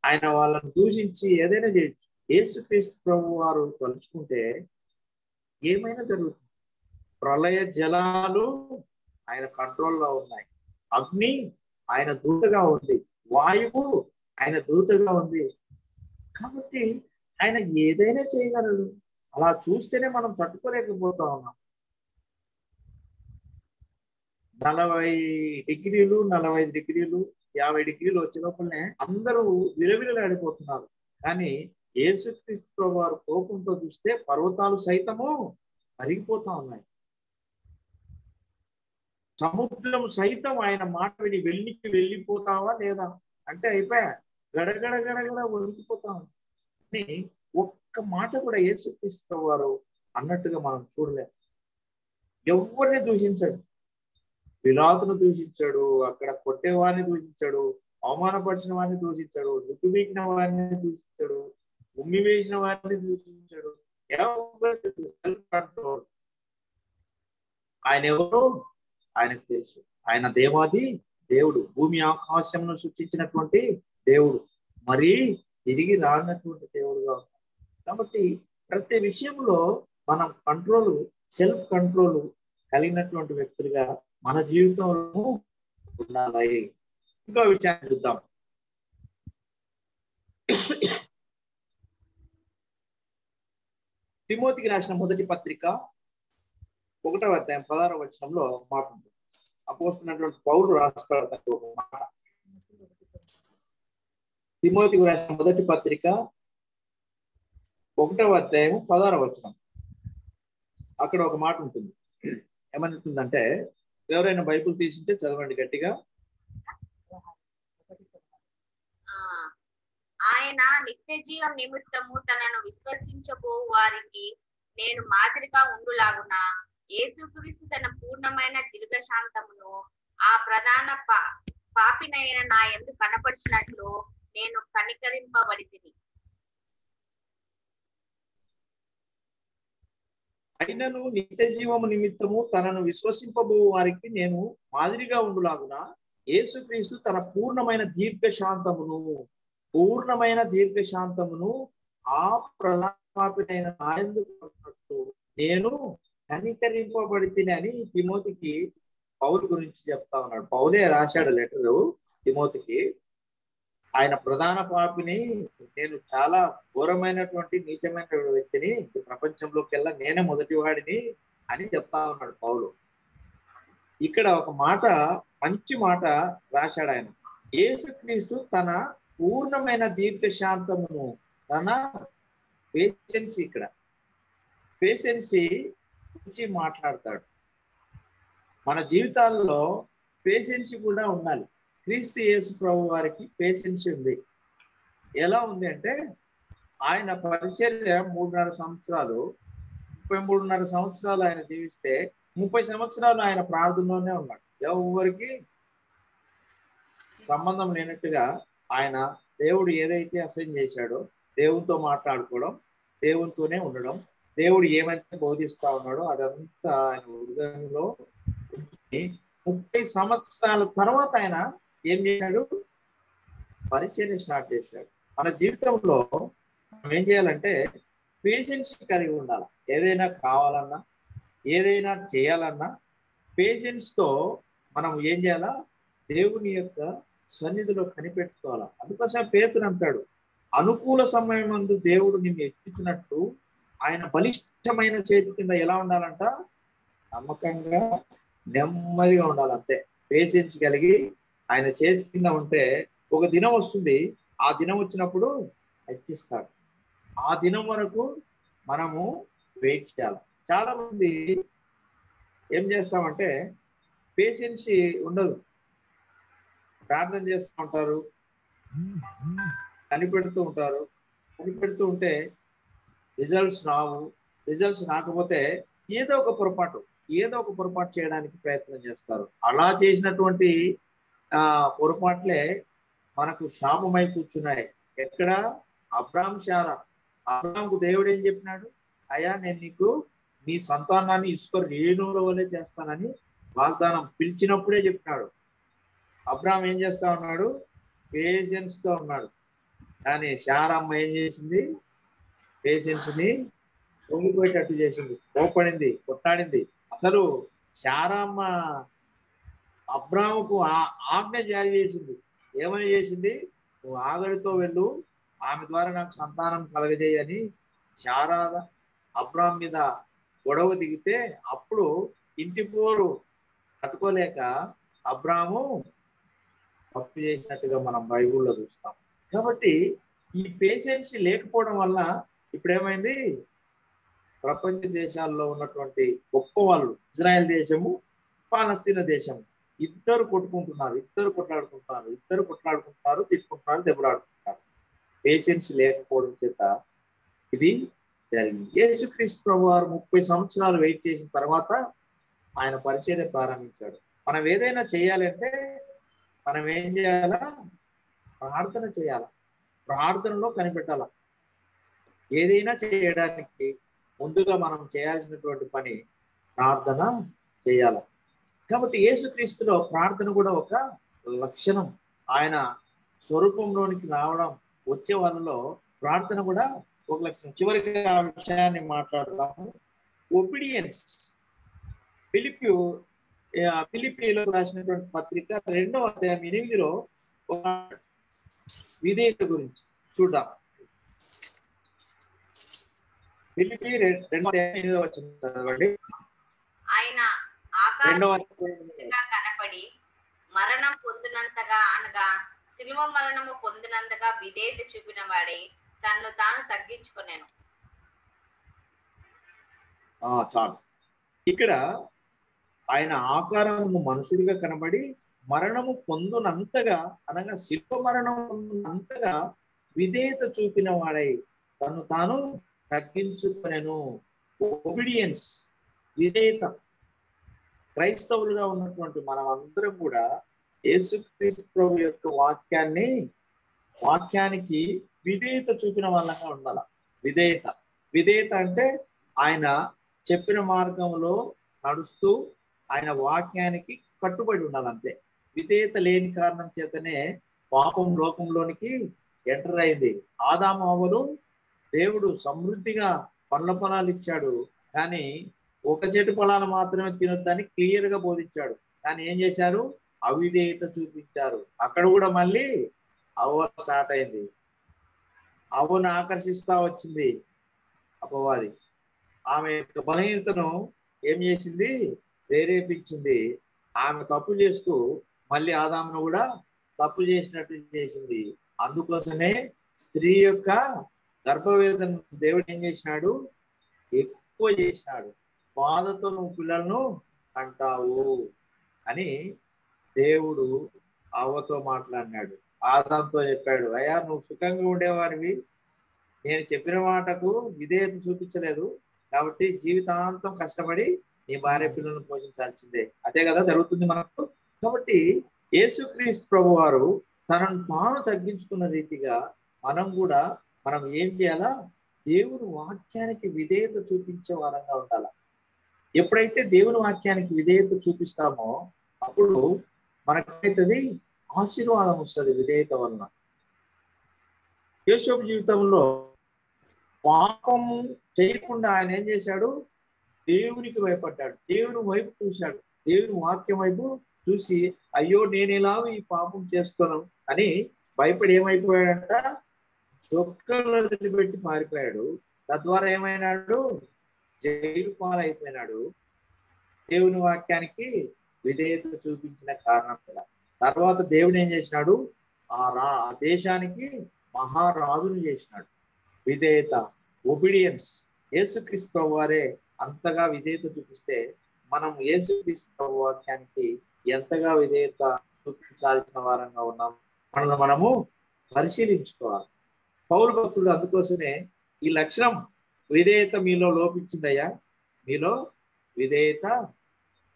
ఆయన వాళ్ళని దూషించి ఏదైనా చేయొచ్చు. యేసుక్రీస్తు ప్రభు వారు తలుచుకుంటే ఏమైనా జరుగుతుంది. ప్రళయ జలాలు ఆయన కంట్రోల్లో ఉన్నాయి, అగ్ని ఆయన దూతగా ఉంది, వాయువు ఆయన దూతగా ఉంది. కాబట్టి ఆయన ఏదైనా చేయగలడు. అలా చూస్తేనే మనం తట్టుకోలేకపోతా ఉన్నాం. 40 డిగ్రీలు, 45 డిగ్రీలు, 50 డిగ్రీలు వచ్చే లోపలనే అందరూ విలవిలలాడిపోతున్నారు. కానీ యేసుక్రీస్తు ప్రభు వారు కోపంతో చూస్తే పర్వతాలు సైతము కరిగిపోతా ఉన్నాయి. సముద్రం సైతం ఆయన మాట విని వెళ్ళికి వెళ్ళిపోతావా లేదా అంటే అయిపోయా, గడగడ గడగడ వణికిపోతాం. అని ఒక్క మాట కూడా యేసుక్రీస్తు వారు అన్నట్టుగా మనం చూడలేం. ఎవరిని దూషించాడు, పిలాతును దూషించాడు, అక్కడ కొట్టేవాడిని దూషించాడు, అవమానపరిచిన వాడిని దూషించాడు, జుట్టు వీకిన వాడిని దూషించాడు, ఉమ్మి వేసిన వాడిని దూషించాడు. ఆయన ఎవరు ఆయనకు తెలుసు. ఆయన దేవాది దేవుడు, భూమి ఆకాశంను సృష్టించినటువంటి దేవుడు, మరి తిరిగి రానటువంటి దేవుడుగా ఉన్నాడు. కాబట్టి ప్రతి విషయంలో మనం కంట్రోల్, సెల్ఫ్ కంట్రోల్ కలిగినటువంటి వ్యక్తులుగా మన జీవితంలో ఉండాలి. ఇంకో విషయాన్ని చూద్దాం. తిమోతికి రాసిన మొదటి పత్రిక 1వ అధ్యాయం 16వ వచనంలో మాట ఉంటుంది. అపోస్తున్నటువంటి పౌలు రాస్తాడు ఒక మాట. తిమోతికి రాసిన మొదటి పత్రిక 1వ అధ్యాయం 16వ వచనం. అక్కడ ఒక మాట ఉంటుంది. ఏమంటుందంటే, ఎవరైనా బైబిల్ తీసింటే చదవండి గట్టిగా. ఆయన నిత్య జీవం నిమిత్తము తనను విశ్వసించబో వారికి నేను మాదిరిగా ఉండులాగున యేసుక్రీస్తు తన పూర్ణమైన దీర్ఘశాంతమును ఆ ప్రధాన పాపినైన నా యందు కనపరిచినట్లు నేను కనికరింపబడితిని. అయినను నిత్య జీవము నిమిత్తము తనను విశ్వసింపబో వారికి నేను మాదిరిగా ఉండులాగున యేసుక్రీస్తు తన పూర్ణమైన దీర్ఘశాంతమును ఆ ప్రధాన పాపినైన నా యందు కనపరిచినట్లు నేను కనికరింపబడితిని అని తిమోతికి పౌలు గురించి చెప్తా ఉన్నాడు. పౌలే రాశాడు లెటరు తిమోతికి. ఆయన ప్రధాన పాపిని, నేను చాలా ఘోరమైనటువంటి నీచమైన వ్యక్తిని, ప్రపంచంలోకెల్లా నేనే మొదటి వాడిని అని చెప్తా ఉన్నాడు పౌలు. ఇక్కడ ఒక మాట, మంచి మాట రాశాడు ఆయన. యేసుక్రీస్తు తన పూర్ణమైన దీర్ఘశాంతమును, తన పేషెన్సీ, ఇక్కడ పేషెన్సీ గురించి మాట్లాడతాడు. మన జీవితాల్లో పేషెన్సీ కూడా ఉండాలి. క్రీస్తు యేసు ప్రభు వారికి పేషెన్సీ ఉంది. ఎలా ఉంది అంటే, ఆయన పరిచర్య 3.5 సంవత్సరాలు, 33.5 సంవత్సరాలు ఆయన జీవిస్తే 30 సంవత్సరాలు ఆయన ప్రార్థనలోనే ఉన్నాడు. ఎవరికి సంబంధం లేనట్టుగా ఆయన దేవుడు ఏదైతే అసైన్ చేశాడో దేవునితో మాట్లాడుకోవడం, దేవునితోనే ఉండడం, దేవుడు ఏమైతే బోధిస్తా ఉన్నాడో అదంతా ఆయన హృదయంలో 30 సంవత్సరాల తర్వాత ఆయన ఏం చేశాడు? పరిచర్య స్టార్ట్ చేశాడు. మన జీవితంలో మనం ఏం చేయాలంటే పేషెన్స్ కలిగి ఉండాలి. ఏదైనా కావాలన్నా, ఏదైనా చేయాలన్నా పేషెన్స్ తో మనం ఏం చేయాలా? దేవుని యొక్క సన్నిధిలో కనిపెట్టుకోవాలా. అందుకోసం పేతురు అంటాడు, అనుకూల సమయం నందు దేవుడు నిన్ను హెచ్చించినట్టు ఆయన బలిష్టమైన చేతి కింద ఎలా ఉండాలంట? నమ్మకంగా, నెమ్మదిగా ఉండాలి. అంతే. పేషెన్స్ కలిగి ఆయన చేతి కింద ఉంటే ఒక దినం వస్తుంది, ఆ దినం వచ్చినప్పుడు హెచ్చిస్తాడు. ఆ దినం వరకు మనము వెయిట్ చేయాలి. చాలా మంది ఏం చేస్తామంటే పేషెన్సీ ఉండదు, ప్రార్థన చేస్తూ ఉంటారు, కనిపెడుతూ ఉంటారు. కనిపెడుతూ ఉంటే రిజల్ట్స్ రావు. రిజల్ట్స్ రాకపోతే ఏదో ఒక పొరపాటు చేయడానికి ప్రయత్నం చేస్తారు. అలా చేసినటువంటి పొరపాట్లే మనకు శాపమై కూర్చున్నాయి. ఎక్కడ? అబ్రాహాం శారా. అబ్రాహాంకు దేవుడు ఏం చెప్పినాడు? అయ్యా నేను నీకు నీ సంతానాన్ని ఇసుక రేణువుల వల్లే చేస్తానని వాగ్దానం పిలిచినప్పుడే చెప్పినాడు. అబ్రాహాం ఏం చేస్తా ఉన్నాడు? పేషెన్స్ తో ఉన్నాడు. కానీ శారమ్మ ఏం చేసింది? పేషెన్స్ ని పొంగిపోయేటట్టు చేసింది, కోపడింది, కొట్టాడింది. అసలు శారమ్మ అబ్రాహాముకు ఆజ్ఞ జారీ చేసింది. ఏమని చేసింది? నువ్వు ఆగరితో వెళ్ళు, ఆమె ద్వారా నాకు సంతానం కలగజేయని శారా అబ్రాహాం మీద గొడవ దిగితే అప్పుడు ఇంటి పోరు తట్టుకోలేక అబ్రాహాము తప్పు చేసినట్టుగా మనం బైబిల్లో చూస్తాం. కాబట్టి ఈ పేషెన్స్ లేకపోవడం వల్ల ఇప్పుడు ఏమైంది? ప్రపంచ దేశాల్లో ఉన్నటువంటి గొప్ప వాళ్ళు, ఇజ్రాయెల్ దేశము, పాలస్తీనా దేశము, ఇద్దరు కొట్టుకుంటున్నారు, ఇద్దరు కొట్లాడుకుంటున్నారు, తిట్టుకుంటున్నారు, దెబ్బలాడుకుంటున్నారు. పేషెన్స్ లేకపోవడం చేత ఇది జరిగింది. యేసుక్రీస్తు ప్రభువారు 30 సంవత్సరాలు వెయిట్ చేసిన తర్వాత ఆయన పరిచర్య ప్రారంభించాడు. మనం ఏదైనా చేయాలంటే మనం ఏం చేయాలా? ప్రార్థన చేయాలా, ప్రార్థనలో కనిపెట్టాల. ఏదైనా చేయడానికి ముందుగా మనం చేయాల్సినటువంటి పని ప్రార్థన చేయాలి. కాబట్టి యేసుక్రీస్తులో ప్రార్థన కూడా ఒక లక్షణం. ఆయన స్వరూపంలోనికి రావడం, వచ్చే వాళ్ళలో ప్రార్థన కూడా ఒక లక్షణం. చివరికి ఆ విషయాన్ని మాట్లాడదాము. ఒబీడియన్స్. ఫిలిప్పీలో రాసినటువంటి పత్రిక 2వ అధ్యాయం 8లో ఒక విధేయత గురించి చూద్దాం. ఫిలిప్పీ 2వ అధ్యాయం 8వ వచనం చదవండి. ఆయన ఆకారంగా కనపడి మరణం పొందినంతగా, అనగా శిలువ మరణము పొందినంతగా విధేయత చూపిన వాడే తన్ను తాను తగ్గించుకునేను. చాలు. ఇక్కడ ఆయన ఆకారము మనుషుడిగా కనబడి మరణము పొందునంతగా, అనగా శిలువ మరణం పొందునంతగా విధేయత చూపిన వాడై తను తాను తగ్గించుకునేను. ఒబీడియన్స్, విధేయత. క్రైస్తవులుగా ఉన్నటువంటి మనం అందరం కూడా యేసుక్రీస్తు ప్రభు యొక్క వాక్యానికి విధేయత చూపిన వాళ్ళంగా ఉండాలి. విధేయత అంటే ఆయన చెప్పిన మార్గంలో నడుస్తూ ఆయన వాక్యానికి కట్టుబడి ఉండాలి, అంతే. విధేయత లేని కారణం చేతనే పాపం లోకంలోనికి ఎంటర్ అయింది. ఆదాము అవ్వలు దేవుడు సమృద్ధిగా పండ్ల పొలాలు ఇచ్చాడు, కానీ ఒక చెట్టు పొలాలు మాత్రమే తినొద్దని క్లియర్ గా బోధించాడు. కానీ ఏం చేశారు? అవిధేయత చూపించారు. అక్కడ కూడా మళ్ళీ అవ్వ స్టార్ట్ అయింది. అవ్వను ఆకర్షిస్తా వచ్చింది అపవాది. ఆమె యొక్క బలహీనతను ఏం చేసింది? ప్రేరేపించింది. ఆమె తప్పు చేస్తూ మళ్ళీ ఆదామును కూడా తప్పు చేసినట్టు చేసింది. అందుకోసమే స్త్రీ యొక్క గర్భవేదన దేవుడు ఏం చేసినాడు? ఎక్కువ చేసినాడు. బాధతో నువ్వు పిల్లలను అంటావు అని దేవుడు అవ్వతో మాట్లాడినాడు. ఆదాంతో చెప్పాడు, అయ్యా నువ్వు సుఖంగా ఉండేవారివి, నేను చెప్పిన మాటకు విధేయత చూపించలేదు, కాబట్టి జీవితాంతం కష్టపడి నీ భార్య పిల్లలను పోషించాల్సిందే. అదే కదా జరుగుతుంది మనకు. కాబట్టి యేసుక్రీస్తు ప్రభు వారు తనను తాను తగ్గించుకున్న రీతిగా మనం ఏం చేయాలా? దేవుని వాక్యానికి విధేయత చూపించే వారంగా ఉండాలి. ఎప్పుడైతే దేవుని వాక్యానికి విధేయత చూపిస్తామో అప్పుడు మనకైతుంది ఆశీర్వాదం వస్తుంది. విధేయత వలన యోసేపు జీవితంలో పాపం చేయకుండా ఆయన ఏం చేశాడు? దేవునికి భయపడ్డాడు, దేవుని వైపు చూశాడు, దేవుని వాక్యం వైపు చూసి అయ్యో నేను ఎలాగో ఈ పాపం చేస్తున్నాను అని భయపడి ఏమైపోయాడంట? చొక్కలు వదిలిపెట్టి పారిపోయాడు. తద్వారా ఏమైనాడు? జైలు పాలైపోయినాడు. దేవుని వాక్యానికి విధేయత చూపించిన కారణం కదా. తర్వాత దేవుడు ఏం చేసినాడు? ఆ దేశానికి మహారాజును చేసినాడు. విధేయత, ఒబీడియన్స్. యేసుక్రీస్తు ప్రభు వారే అంతగా విధేయత చూపిస్తే మనం యేసుక్రీస్తు వాక్యానికి ఎంతగా విధేయత చూపించాల్సిన వారంగా ఉన్నాం మనము పరిశీలించుకోవాలి. పౌరు భక్తుడు అందుకోసమే ఈ లక్షణం, విధేయత మీలో లోపించిందయ్యా, మీలో విధేయత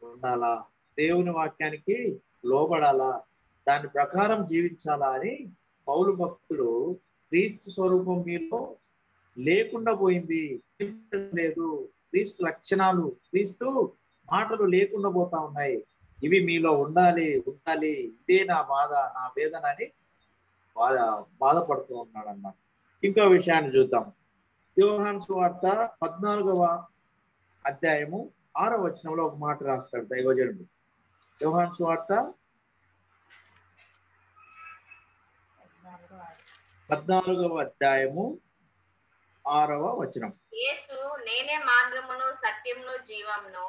ఉండాలా, దేవుని వాక్యానికి లోబడాలా, దాని ప్రకారం జీవించాలా అని పౌలు భక్తుడు క్రీస్తు స్వరూపం మీలో లేకుండా పోయింది, లేదు, క్రీస్తు లక్షణాలు, క్రీస్తు మాటలు లేకుండా పోతా ఉన్నాయి, ఇవి మీలో ఉండాలి ఉండాలి, ఇదే నా బాధ, నా వేదన అని బాధపడుతూ ఉన్నాడు అన్నమాట. ఇంకో విషయాన్ని చూద్దాం. యోహాను సువార్త 14వ అధ్యాయము 6వ వచనంలో ఒక మాట రాస్తాడు దైవజనుడు. యోహాను సువార్త 14వ అధ్యాయము 6వ వచనం. యేసు నేనే మార్గమును సత్యమును జీవమును,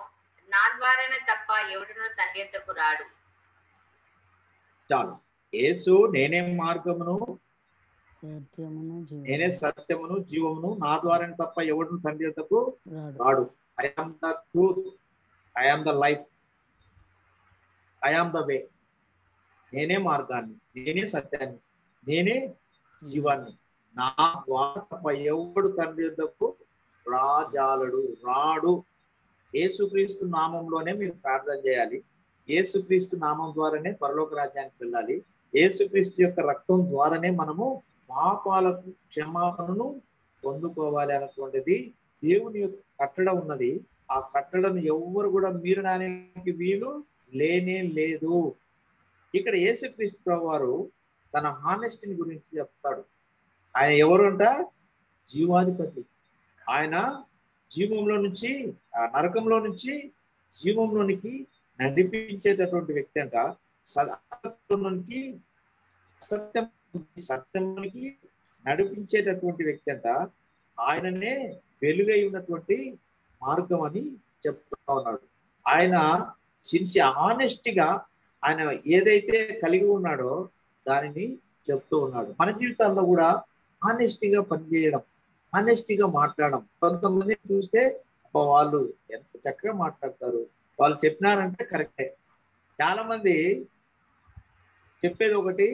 నా ద్వారానే తప్ప ఎవడును తండ్రి యొద్దకు రాడు. చాలు. యేసు నేనే మార్గమును, నేనే సత్యమును జీవమును, నా ద్వారానే తప్ప ఎవడును తండ్రి యొద్దకు రాడు. I am the truth, I am the life, I am the way. నేనే మార్గాన్ని, నేనే సత్యాన్ని, నేనే జీవాన్ని, నా ద్వారా తప్ప ఎవడు తండ్రి యొద్దకు రాడు. యేసుక్రీస్తు నామంలోనే మీరు ప్రార్థన చేయాలి. యేసుక్రీస్తు నామం ద్వారానే పరలోక రాజ్యానికి వెళ్ళాలి. యేసుక్రీస్తు యొక్క రక్తం ద్వారానే మనము పాపాలకు క్షమాపణను పొందుకోవాలి అన్నటువంటిది దేవుని యొక్క కట్టడ ఉన్నది. ఆ కట్టడను ఎవ్వరు కూడా మీరడానికి వీలు లేనే లేదు. ఇక్కడ యేసుక్రీస్తు వారు తన హానెస్టీని గురించి చెప్తాడు. ఆయన ఎవరు అంట? జీవాధిపతి. ఆయన జీవంలో నుంచి, నరకంలో నుంచి జీవంలోనికి నడిపించేటటువంటి వ్యక్తి అంట. సత్యంలోనికి నడిపించేటటువంటి వ్యక్తి అంట. ఆయననే వెలుగై ఉన్నటువంటి మార్గం అని చెప్తా ఉన్నాడు. ఆయన ఆనెస్ట్గా ఆయన ఏదైతే కలిగి ఉన్నాడో దానిని చెప్తూ ఉన్నాడు. మన జీవితాల్లో కూడా ఆనెస్టీగా పనిచేయడం, ఆనెస్టీగా మాట్లాడడం. కొంతమంది చూస్తే వాళ్ళు ఎంత చక్కగా మాట్లాడతారు, వాళ్ళు చెప్పినారంటే కరెక్టే. చాలా మంది చెప్పేది ఒకటి,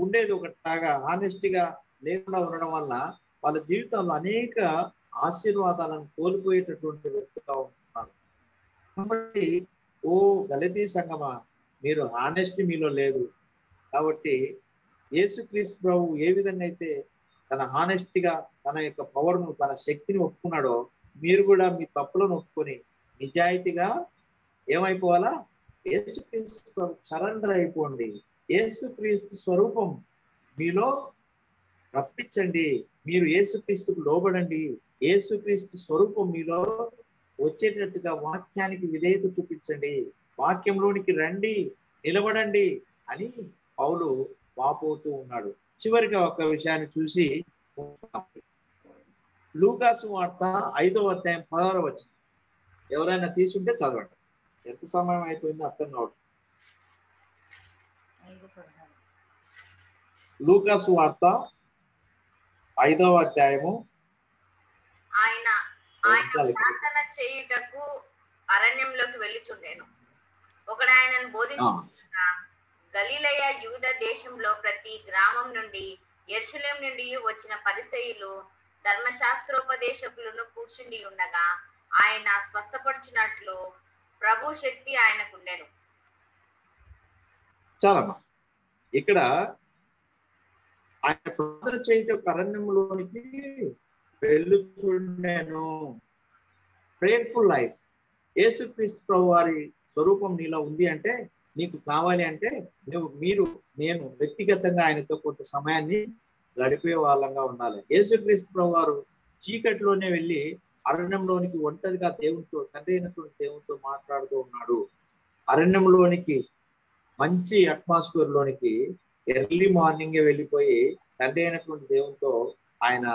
ఉండేది ఒకటి లాగా ఆనెస్టీగా లేకుండా ఉండడం వల్ల వాళ్ళ జీవితంలో అనేక ఆశీర్వాదాలను కోల్పోయేటటువంటి వ్యక్తిగా ఉంటున్నారు. కాబట్టి ఓ గలతీ సంఘమా, మీరు ఆనెస్టీ మీలో లేదు. కాబట్టి యేసుక్రీస్తు ప్రభు ఏ విధంగా అయితే తన హానెస్టీగా తన యొక్క పవర్ను, తన శక్తిని ఒప్పుకున్నాడో, మీరు కూడా మీ తప్పులను ఒప్పుకొని నిజాయితీగా ఏమైపోవాలా? యేసుక్రీస్తు సరెండర్ అయిపోండి. యేసుక్రీస్తు స్వరూపం మీలో రప్పించండి. మీరు యేసుక్రీస్తుకు లోబడండి. యేసుక్రీస్తు స్వరూపం మీలో వచ్చేటట్టుగా వాక్యానికి విధేయత చూపించండి. వాక్యంలోనికి రండి, నిలబడండి అని పౌలు వాపోతూ ఉన్నాడు. చివరిగా ఒక విషయాన్ని చూసి, లూకాసు వార్త 5వ అధ్యాయం 16వ వచనం ఎవరైనా తీసుంటే చదవండి. ఎంత సమయం అయిపోయిందో అర్థం కావట్లేదు. లూకాసు వార్త 5వ అధ్యాయము. ఆయన ప్రార్థన చేయుటకు అరణ్యంలోకి వెళ్ళుచుండెను. ఒకడు ఆయనను బోధించుచుండగా, గలిలయ యూద దేశంలో ప్రతి గ్రామం నుండి, యెరూషలేము నుండి వచ్చిన పరిసయ్యులు ధర్మశాస్త్రోపదేశకులను కూర్చుండి ఉండగా ఆయన స్వస్థపరచునట్లు ప్రభు శక్తి ఆయనకుండెను. చాలమ్మా, ఇక్కడ ఆయన ప్రార్థన చేయటం అరణ్యంలోనికి వెళ్ళుచుండెను. Prayerful life. యేసుక్రీస్తు ప్రభు వారి స్వరూపం నీలో ఉంది అంటే, నీకు కావాలి అంటే నేను వ్యక్తిగతంగా ఆయనతో కొంత సమయాన్ని గడిపే వాళ్ళంగా ఉండాలి. యేసుక్రీస్తు ప్రభు వారు చీకటిలోనే వెళ్ళి అరణ్యంలోనికి ఒంటరిగా దేవునితో, తండ్రి అయినటువంటి దేవునితో మాట్లాడుతూ ఉన్నాడు. అరణ్యంలోనికి, మంచి అట్మాస్ఫియర్ లోనికి ఎర్లీ మార్నింగే వెళ్ళిపోయి తండ్రి అయినటువంటి దేవునితో ఆయన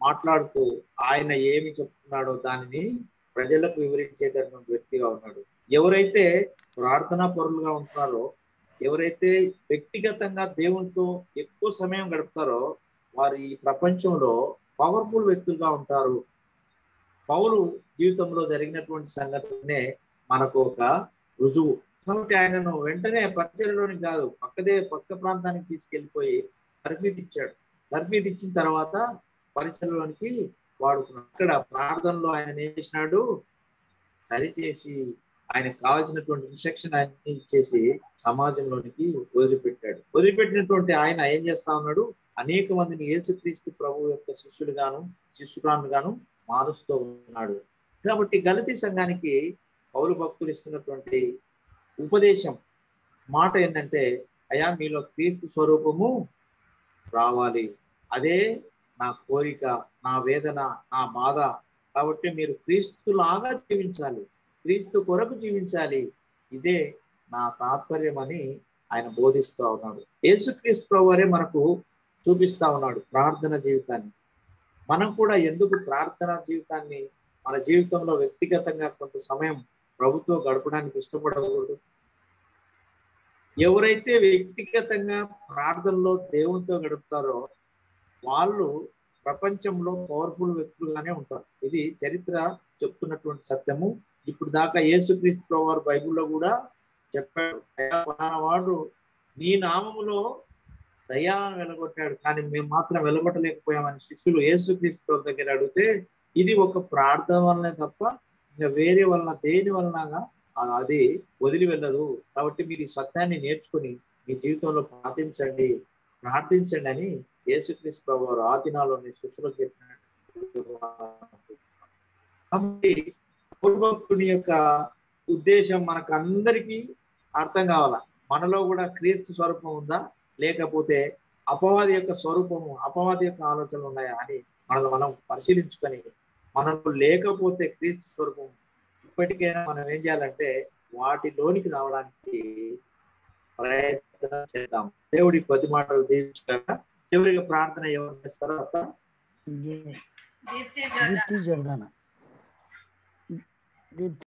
మాట్లాడుతూ ఆయన ఏమి చెప్తున్నాడో దానిని ప్రజలకు వివరించేటటువంటి వ్యక్తిగా ఉన్నాడు. ఎవరైతే ప్రార్థనా పరులుగా ఉంటున్నారో, ఎవరైతే వ్యక్తిగతంగా దేవునితో ఎక్కువ సమయం గడుపుతారో, వారు ఈ ప్రపంచంలో పవర్ఫుల్ వ్యక్తులుగా ఉంటారు. పౌలు జీవితంలో జరిగినటువంటి సంఘటనే మనకు ఒక రుజువు. కాబట్టి ఆయనను వెంటనే పరిచర్యలోనికి కాదు, పక్క ప్రాంతానికి తీసుకెళ్లిపోయి తర్ఫీదు ఇచ్చాడు. తర్ఫీదు ఇచ్చిన తర్వాత పరిచర్యలోనికి వాడుకున్నాడు. అక్కడ ప్రార్థనలో ఆయన ఏం చేసినాడు? సరిచేసి ఆయనకు కావాల్సినటువంటి ఇన్స్ట్రక్షన్ అన్ని ఇచ్చేసి సమాజంలోనికి వదిలిపెట్టినటువంటి ఆయన ఏం చేస్తా ఉన్నాడు, అనేక మందిని యేసుక్రీస్తు ప్రభు యొక్క శిష్యురాలుగాను మారుస్తూ ఉన్నాడు. కాబట్టి గలతీ సంఘానికి పౌలు భక్తులు ఇస్తున్నటువంటి ఉపదేశం మాట ఏంటంటే, అయ్యా మీలో క్రీస్తు స్వరూపము రావాలి, అదే నా కోరిక, నా వేదన, నా బాధ. కాబట్టి మీరు క్రీస్తులాగా జీవించాలి, క్రీస్తు కొరకు జీవించాలి, ఇదే నా తాత్పర్యం అని ఆయన బోధిస్తూ ఉన్నాడు. యేసుక్రీస్తు ప్రభువారే మనకు చూపిస్తా ఉన్నాడు ప్రార్థన జీవితాన్ని. మనం కూడా ఎందుకు ప్రార్థనా జీవితాన్ని మన జీవితంలో వ్యక్తిగతంగా కొంత సమయం ప్రభుతో గడపడానికి ఇష్టపడకూడదు? ఎవరైతే వ్యక్తిగతంగా ప్రార్థనలో దేవునితో గడుపుతారో వాళ్ళు ప్రపంచంలో పవర్ఫుల్ వ్యక్తులుగానే ఉంటారు. ఇది చరిత్ర చెప్తున్నటువంటి సత్యము. ఇప్పుడు దాకా యేసుక్రీస్తు ప్రభువారు బైబిల్లో కూడా చెప్పాడు, వాడు నీ నామములో దయ్యాలను వెలగొట్టాడు, కానీ మేము మాత్రం వెలగొట్టలేకపోయామని శిష్యులు యేసుక్రీస్తు దగ్గర అడిగితే, ఇది ఒక ప్రార్థన వలనే తప్ప ఇంకా వేరే వలన దేని వలనగా అది వదిలి వెళ్ళదు. కాబట్టి మీరు ఈ సత్యాన్ని నేర్చుకుని మీ జీవితంలో ప్రార్థించండి అని యేసుక్రీస్తు ప్రభువారు ఆ దినాల్లోని శిష్యులకు చెప్పినట్టు. కాబట్టి భక్తుని యొక్క ఉద్దేశం మనకు అందరికీ అర్థం కావాలా. మనలో కూడా క్రీస్తు స్వరూపం ఉందా, లేకపోతే అపవాది యొక్క స్వరూపము, అపవాది యొక్క ఆలోచనలు ఉన్నాయా అని మనం పరిశీలించుకొని, మనకు లేకపోతే క్రీస్తు స్వరూపం ఇప్పటికైనా మనం ఏం చేయాలంటే వాటిలోనికి రావడానికి ప్రయత్నం చేద్దాం. దేవుడి కొద్ది మాటలు దీవించాక చివరిగా ప్రార్థన ఎవరు చేస్తారో అత్త దీప్తి జోర్దానా.